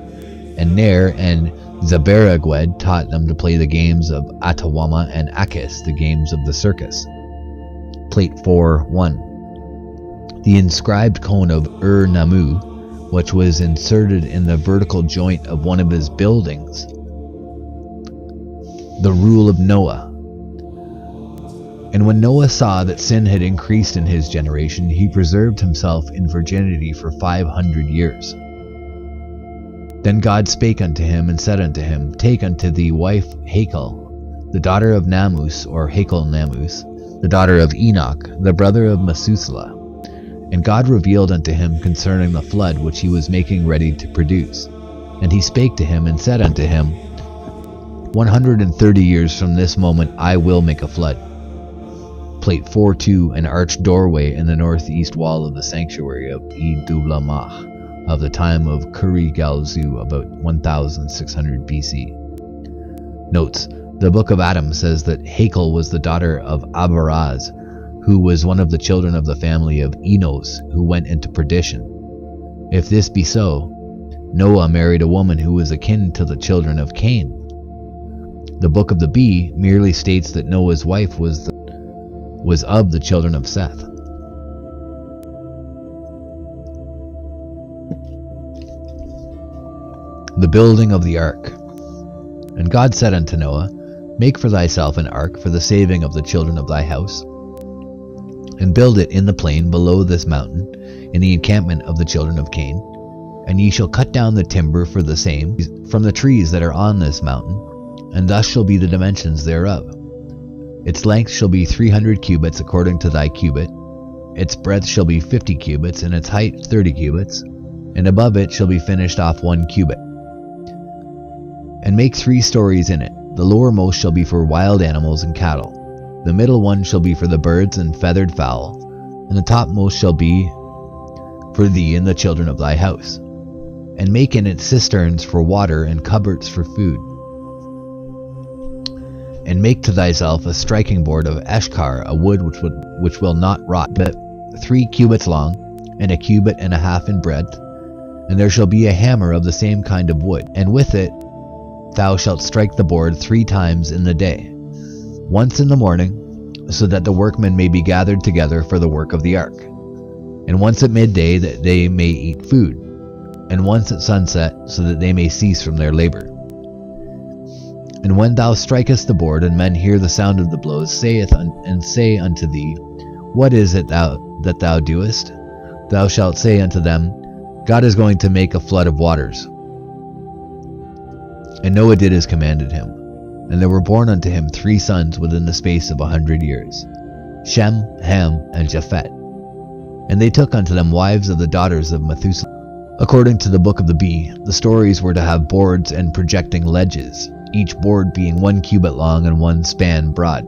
and Ner and Zaberagwed taught them to play the games of Atawama, and Akis the games of the circus. Plate 4.1. The inscribed cone of Namu, which was inserted in the vertical joint of one of his buildings. The Rule of Noah. And when Noah saw that sin had increased in his generation, he preserved himself in virginity for 500 years. Then God spake unto him, and said unto him, Take unto thee wife Hakel, the daughter of Namus, or Hakel Namus, the daughter of Enoch, the brother of Methuselah, And God revealed unto him concerning the flood which he was making ready to produce. And he spake to him and said unto him, 130 years from this moment I will make a flood. Plate 4.2, an arched doorway in the northeast wall of the sanctuary of Death of Lamech, of the time of Kuri-Galzu, about 1600 BC. Notes: the Book of Adam says that Hakel was the daughter of Abaraz, who was one of the children of the family of Enosh, who went into perdition. If this be so, Noah married a woman who was akin to the children of Cain. The Book of the Bee merely states that Noah's wife was of the children of Seth. The building of the ark. And God said unto Noah, Make for thyself an ark for the saving of the children of thy house, and build it in the plain below this mountain, in the encampment of the children of Cain. And ye shall cut down the timber for the same from the trees that are on this mountain, and thus shall be the dimensions thereof. Its length shall be 300 cubits according to thy cubit, its breadth shall be 50 cubits, and its height 30 cubits, and above it shall be finished off 1 cubit. And make 3 stories in it. The lowermost shall be for wild animals and cattle. The middle one shall be for the birds and feathered fowl, and the topmost shall be for thee and the children of thy house. And make in it cisterns for water and cupboards for food. And make to thyself a striking board of eshkar, a wood which will not rot, but 3 cubits long, and 1.5 cubits in breadth. And there shall be a hammer of the same kind of wood, and with it thou shalt strike the board 3 times in the day, once in the morning, so that the workmen may be gathered together for the work of the ark, and once at midday, that they may eat food, and once at sunset, so that they may cease from their labor. And when thou strikest the board, and men hear the sound of the blows, say unto thee, What is it that thou doest? Thou shalt say unto them, God is going to make a flood of waters. And Noah did as commanded him. And there were born unto him 3 sons within the space of 100 years, Shem, Ham, and Japheth. And they took unto them wives of the daughters of Methuselah. According to the Book of the Bee, the stories were to have boards and projecting ledges, each board being 1 cubit long and 1 span broad.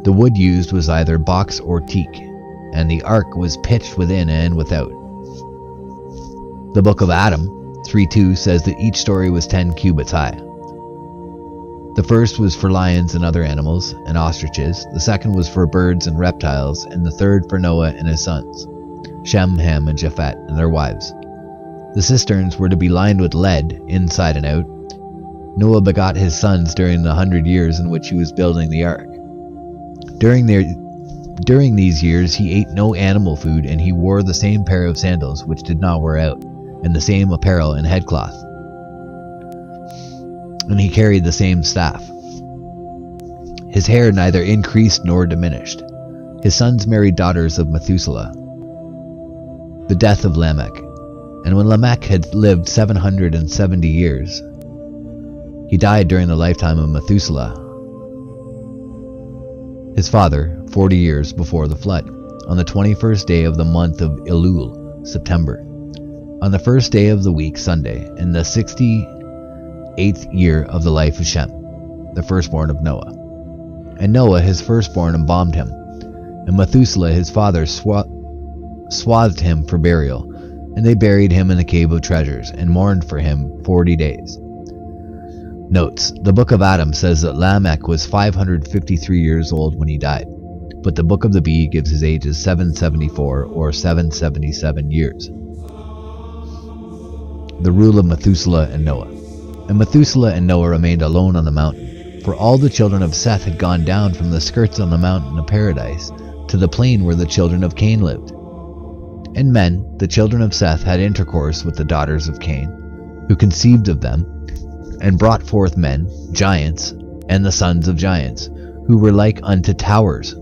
The wood used was either box or teak, and the ark was pitched within and without. The Book of Adam 3:2 says that each story was 10 cubits high. The first was for lions and other animals and ostriches, the second was for birds and reptiles, and the third for Noah and his sons, Shem, Ham, and Japheth, and their wives. The cisterns were to be lined with lead, inside and out. Noah begot his sons during the 100 years in which he was building the ark. During these years he ate no animal food, and he wore the same pair of sandals which did not wear out, and the same apparel and headcloth. And he carried the same staff. His hair neither increased nor diminished. His sons married daughters of Methuselah. The death of Lamech. And when Lamech had lived 770 years, he died during the lifetime of Methuselah, his father, 40 years before the flood, on the 21st day of the month of Elul, September, on the first day of the week, Sunday, in the 68th year of the life of Shem, the firstborn of Noah. And Noah his firstborn embalmed him, and Methuselah his father swathed him for burial, and they buried him in the cave of treasures, and mourned for him 40 days. Notes: the Book of Adam says that Lamech was 553 years old when he died, but the Book of the Bee gives his age as 774 or 777 years. The rule of Methuselah and Noah. And Methuselah and Noah remained alone on the mountain, for all the children of Seth had gone down from the skirts on the mountain of paradise to the plain where the children of Cain lived. And men, the children of Seth, had intercourse with the daughters of Cain, who conceived of them, and brought forth men, giants, and the sons of giants, who were like unto towers.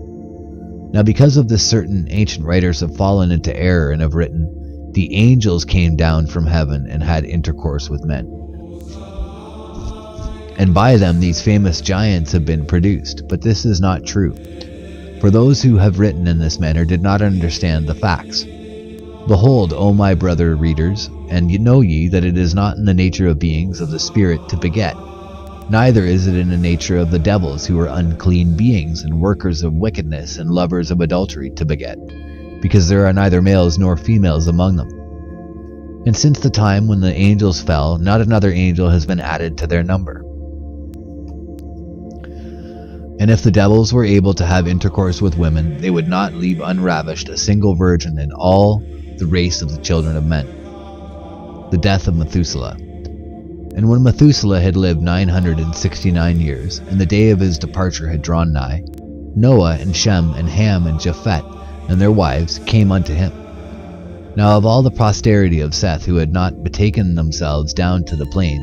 Now because of this certain ancient writers have fallen into error and have written, the angels came down from heaven and had intercourse with men. And by them these famous giants have been produced, but this is not true. For those who have written in this manner did not understand the facts, Behold, O my brother readers, and know ye that it is not in the nature of beings of the Spirit to beget, neither is it in the nature of the devils, who are unclean beings, and workers of wickedness, and lovers of adultery, to beget, because there are neither males nor females among them. And since the time when the angels fell, not another angel has been added to their number. And if the devils were able to have intercourse with women, they would not leave unravished a single virgin in all the race of the children of men. The death of Methuselah. And when Methuselah had lived 969 years, and the day of his departure had drawn nigh, Noah and Shem and Ham and Japheth and their wives came unto him. Now of all the posterity of Seth who had not betaken themselves down to the plain,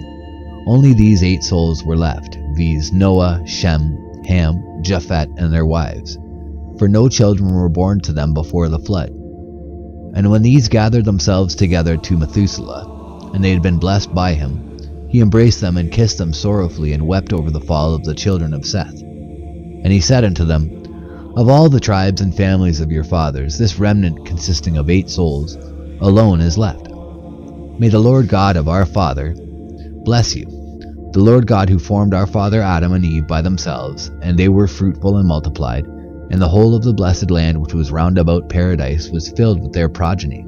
only these 8 souls were left, viz. Noah, Shem, Ham, Japheth, and their wives, for no children were born to them before the flood. And when these gathered themselves together to Methuselah, and they had been blessed by him, he embraced them and kissed them sorrowfully, and wept over the fall of the children of Seth. And he said unto them, Of all the tribes and families of your fathers, this remnant consisting of 8 souls alone is left. May the Lord God of our father bless you, the Lord God who formed our father Adam and Eve by themselves, and they were fruitful and multiplied, and the whole of the blessed land which was round about paradise was filled with their progeny.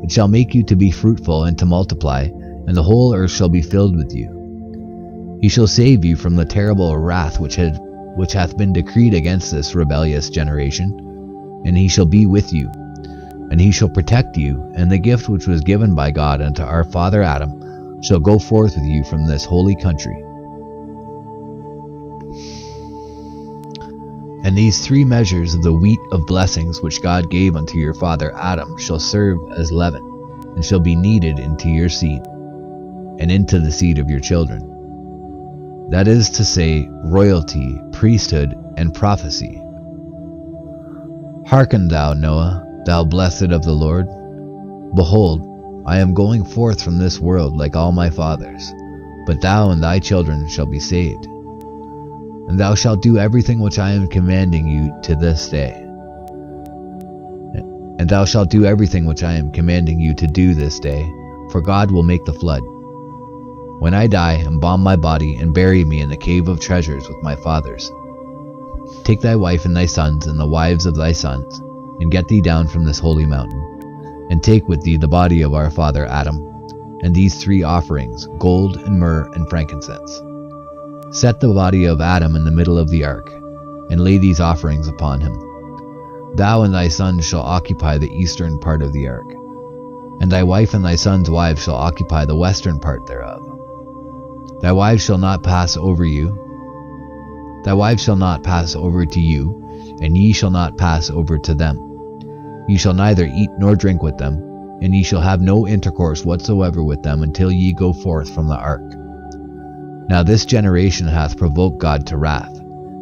It shall make you to be fruitful and to multiply, and the whole earth shall be filled with you. He shall save you from the terrible wrath which hath been decreed against this rebellious generation, and he shall be with you, and he shall protect you, and the gift which was given by God unto our father Adam shall go forth with you from this holy country. And these 3 measures of the wheat of blessings which God gave unto your father Adam shall serve as leaven, and shall be kneaded into your seed, and into the seed of your children. That is to say, royalty, priesthood, and prophecy. Hearken thou, Noah, thou blessed of the Lord. Behold, I am going forth from this world like all my fathers, but thou and thy children shall be saved. And thou shalt do everything which I am commanding you to this day. And thou shalt do everything which I am commanding you to do this day, for God will make the flood. When I die, embalm my body, and bury me in the cave of treasures with my fathers. Take thy wife and thy sons, and the wives of thy sons, and get thee down from this holy mountain. And take with thee the body of our father Adam, and these 3 offerings, gold and myrrh and frankincense. Set the body of Adam in the middle of the ark, and lay these offerings upon him. Thou and thy sons shall occupy the eastern part of the ark, and thy wife and thy sons' wives shall occupy the western part thereof. Thy wives shall not pass over you. Thy wives shall not pass over to you, and ye shall not pass over to them. Ye shall neither eat nor drink with them, and ye shall have no intercourse whatsoever with them until ye go forth from the ark. Now this generation hath provoked God to wrath,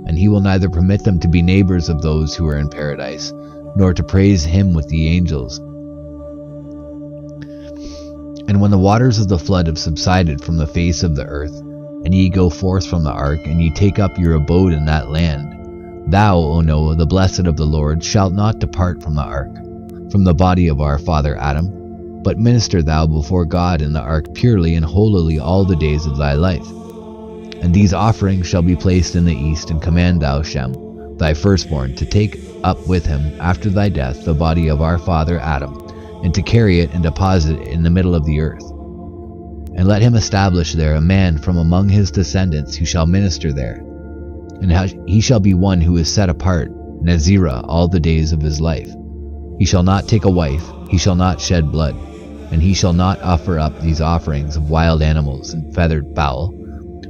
and he will neither permit them to be neighbors of those who are in paradise, nor to praise him with the angels. And when the waters of the flood have subsided from the face of the earth, and ye go forth from the ark, and ye take up your abode in that land, thou, O Noah, the blessed of the Lord, shalt not depart from the ark, from the body of our father Adam, but minister thou before God in the ark purely and holily all the days of thy life. And these offerings shall be placed in the east, and command thou Shem, thy firstborn, to take up with him after thy death the body of our father Adam, and to carry it and deposit it in the middle of the earth. And let him establish there a man from among his descendants who shall minister there. And he shall be one who is set apart, Nazirah, all the days of his life. He shall not take a wife, he shall not shed blood, and he shall not offer up these offerings of wild animals and feathered fowl,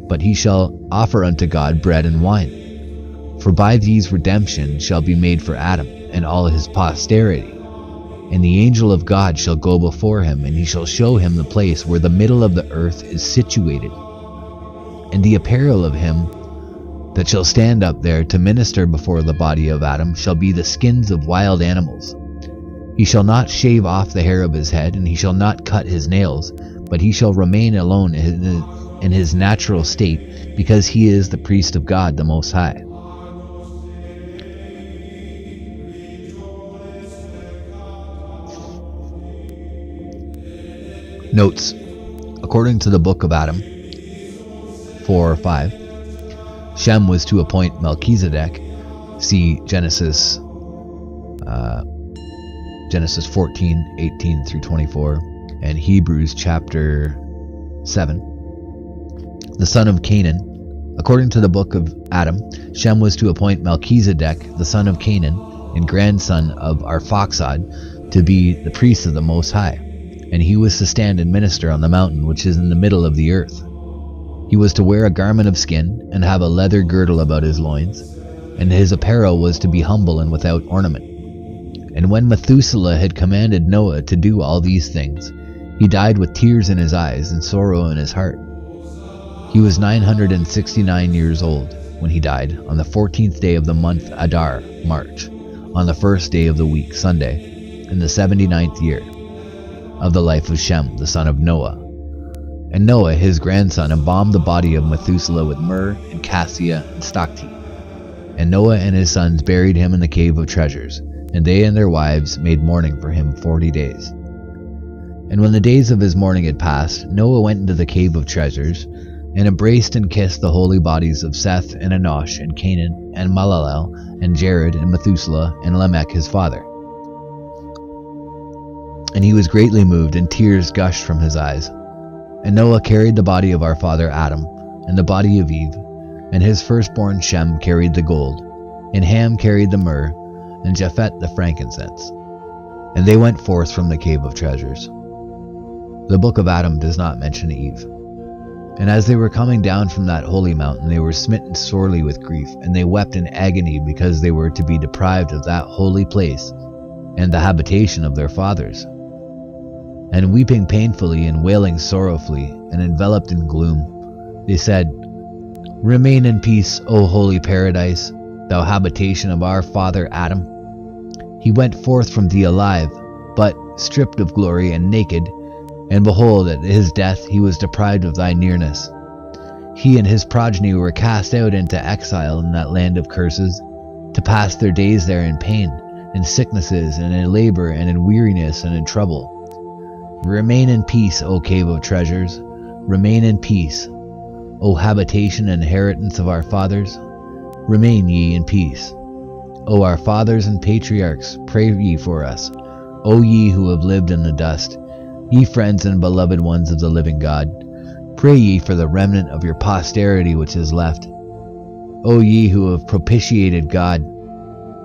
but he shall offer unto God bread and wine. For by these redemption shall be made for Adam and all his posterity. And the angel of God shall go before him, and he shall show him the place where the middle of the earth is situated. And the apparel of him that shall stand up there to minister before the body of Adam shall be the skins of wild animals. He shall not shave off the hair of his head, and he shall not cut his nails, but he shall remain alone in his natural state, because he is the priest of God the Most High. Notes. According to the Book of Adam 4:5, Shem was to appoint Melchizedek, see Genesis 14:18 through 24, and Hebrews chapter 7, the son of Canaan. According to the Book of Adam, Shem was to appoint Melchizedek, the son of Canaan, and grandson of Arphaxad, to be the priest of the Most High, and he was to stand and minister on the mountain which is in the middle of the earth. He was to wear a garment of skin, and have a leather girdle about his loins, and his apparel was to be humble and without ornament. And when Methuselah had commanded Noah to do all these things, he died with tears in his eyes and sorrow in his heart. He was 969 years old when he died, on the 14th day of the month Adar, March, on the first day of the week, Sunday, in the 79th year of the life of Shem, the son of Noah. And Noah, his grandson, embalmed the body of Methuselah with myrrh and cassia and stocti. And Noah and his sons buried him in the cave of treasures, and they and their wives made mourning for him 40 days. And when the days of his mourning had passed, Noah went into the cave of treasures, and embraced and kissed the holy bodies of Seth and Enosh and Canaan and Malalel and Jared and Methuselah and Lamech his father. And he was greatly moved, and tears gushed from his eyes. And Noah carried the body of our father Adam, and the body of Eve, and his firstborn Shem carried the gold, and Ham carried the myrrh, and Japhet the frankincense. And they went forth from the cave of treasures. The book of Adam does not mention Eve. And as they were coming down from that holy mountain, they were smitten sorely with grief, and they wept in agony because they were to be deprived of that holy place and the habitation of their fathers. And weeping painfully and wailing sorrowfully, and enveloped in gloom, they said, "Remain in peace, O holy paradise, thou habitation of our father Adam. He went forth from thee alive, but stripped of glory and naked, and behold, at his death he was deprived of thy nearness. He and his progeny were cast out into exile in that land of curses, to pass their days there in pain, in sicknesses, and in labor, and in weariness, and in trouble. Remain in peace, O cave of treasures. Remain in peace, O habitation and inheritance of our fathers. Remain ye in peace. O our fathers and patriarchs, pray ye for us. O ye who have lived in the dust, ye friends and beloved ones of the living God, pray ye for the remnant of your posterity which is left. O ye who have propitiated God,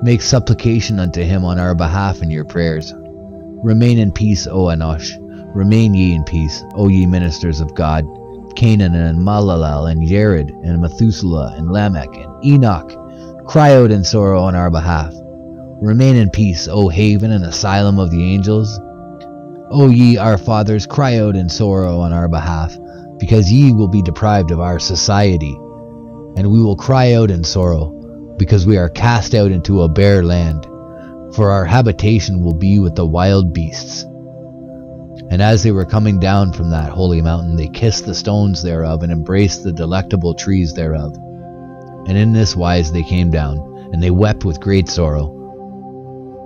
make supplication unto him on our behalf in your prayers. Remain in peace, O Enosh. Remain ye in peace, O ye ministers of God, Canaan and Malalel and Jared and Methuselah and Lamech and Enoch. Cry out in sorrow on our behalf. Remain in peace, O haven and asylum of the angels. O ye our fathers, cry out in sorrow on our behalf, because ye will be deprived of our society. And we will cry out in sorrow, because we are cast out into a bare land, for our habitation will be with the wild beasts. And as they were coming down from that holy mountain, they kissed the stones thereof, and embraced the delectable trees thereof. And in this wise they came down, and they wept with great sorrow,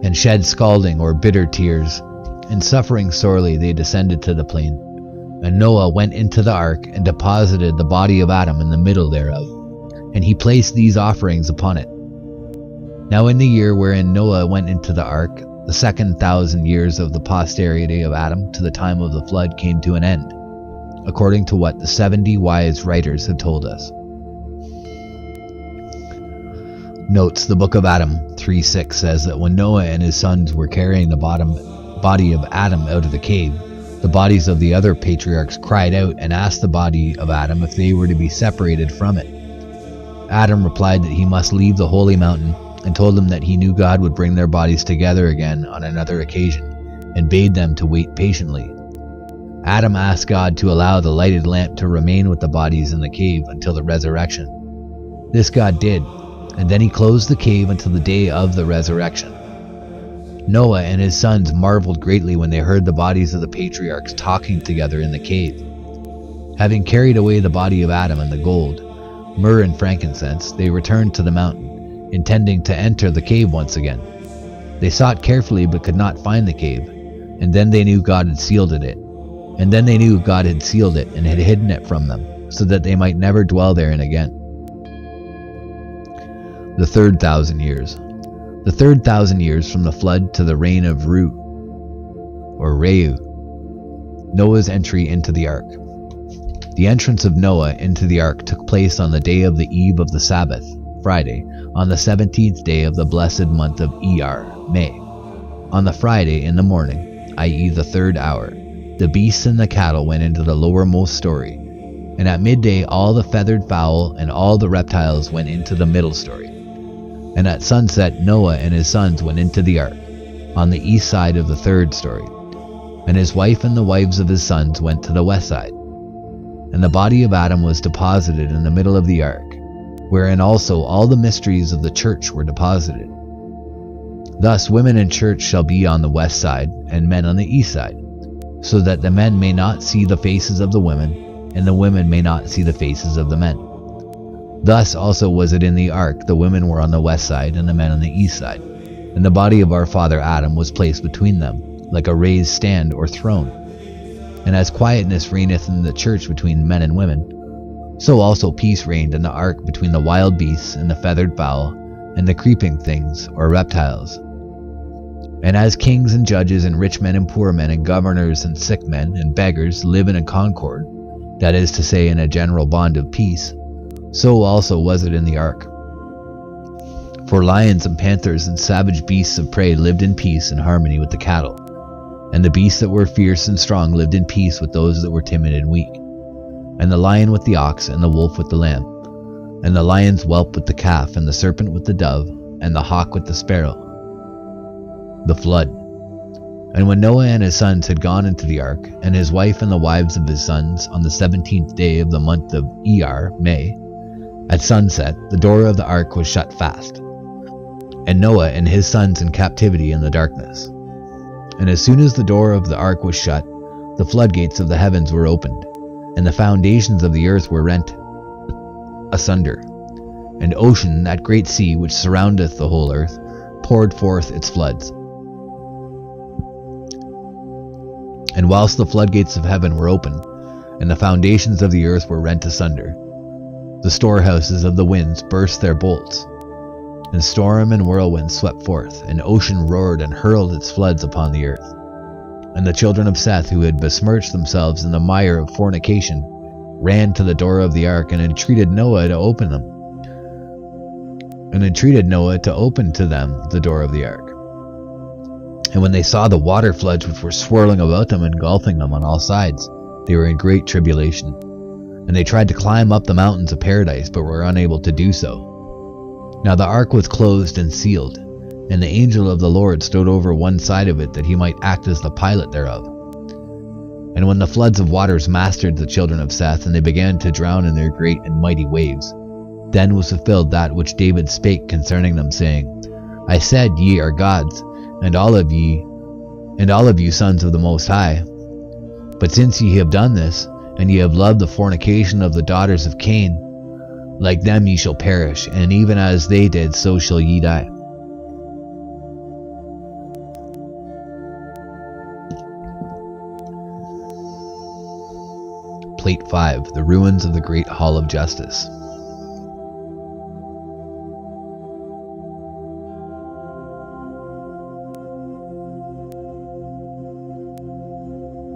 and shed scalding or bitter tears, and suffering sorely they descended to the plain. And Noah went into the ark, and deposited the body of Adam in the middle thereof, and he placed these offerings upon it. Now in the year wherein Noah went into the ark, the 2,000 years of the posterity of Adam to the time of the flood came to an end, according to what the 70 wise writers had told us. Notes. The book of Adam 3:6 says that when Noah and his sons were carrying the body of Adam out of the cave, the bodies of the other patriarchs cried out and asked the body of Adam if they were to be separated from it. Adam replied that he must leave the holy mountain, and told them that he knew God would bring their bodies together again on another occasion, and bade them to wait patiently. Adam asked God to allow the lighted lamp to remain with the bodies in the cave until the resurrection. This God did, and then he closed the cave until the day of the resurrection. Noah and his sons marveled greatly when they heard the bodies of the patriarchs talking together in the cave. Having carried away the body of Adam and the gold, myrrh and frankincense, they returned to the mountain, intending to enter the cave once again. They sought carefully but could not find the cave, and then they knew God had sealed it. And then they knew God had sealed it and had hidden it from them, so that they might never dwell therein again. The 3rd 1,000 years. The 3rd 1,000 years from the flood to the reign of Reu, Noah's entry into the ark. The entrance of Noah into the ark took place on the day of the eve of the Sabbath, Friday, on the 17th day of the blessed month of May. On the Friday in the morning, i.e. the 3rd hour, the beasts and the cattle went into the lowermost story, and at midday all the feathered fowl and all the reptiles went into the middle story. And at sunset Noah and his sons went into the ark, on the east side of the 3rd story, and his wife and the wives of his sons went to the west side. And the body of Adam was deposited in the middle of the ark, wherein also all the mysteries of the church were deposited. Thus women in church shall be on the west side, and men on the east side, so that the men may not see the faces of the women, and the women may not see the faces of the men. Thus also was it in the ark, the women were on the west side, and the men on the east side. And the body of our father Adam was placed between them, like a raised stand or throne. And as quietness reigneth in the church between men and women, so also peace reigned in the ark between the wild beasts and the feathered fowl, and the creeping things or reptiles. And as kings and judges and rich men and poor men and governors and sick men and beggars live in a concord, that is to say, in a general bond of peace, so also was it in the ark. For lions and panthers and savage beasts of prey lived in peace and harmony with the cattle, and the beasts that were fierce and strong lived in peace with those that were timid and weak, and the lion with the ox and the wolf with the lamb, and the lion's whelp with the calf, and the serpent with the dove, and the hawk with the sparrow. The flood. And when Noah and his sons had gone into the ark, and his wife and the wives of his sons, on the 17th day of the month of May, at sunset the door of the ark was shut fast, and Noah and his sons in captivity in the darkness. And as soon as the door of the ark was shut, the floodgates of the heavens were opened, and the foundations of the earth were rent asunder. And ocean, that great sea which surroundeth the whole earth, poured forth its floods. And whilst the floodgates of heaven were open, and the foundations of the earth were rent asunder, the storehouses of the winds burst their bolts, and storm and whirlwind swept forth, and ocean roared and hurled its floods upon the earth. And the children of Seth, who had besmirched themselves in the mire of fornication, ran to the door of the ark and entreated Noah to open to them the door of the ark. And when they saw the water floods which were swirling about them, engulfing them on all sides, they were in great tribulation. And they tried to climb up the mountains of paradise, but were unable to do so. Now the ark was closed and sealed, and the angel of the Lord stood over one side of it, that he might act as the pilot thereof. And when the floods of waters mastered the children of Seth, and they began to drown in their great and mighty waves, then was fulfilled that which David spake concerning them, saying, I said, ye are gods, and all of you sons of the Most High. But since ye have done this, and ye have loved the fornication of the daughters of Cain, like them ye shall perish, and even as they did, so shall ye die. Plate 5. The ruins of the Great Hall of Justice.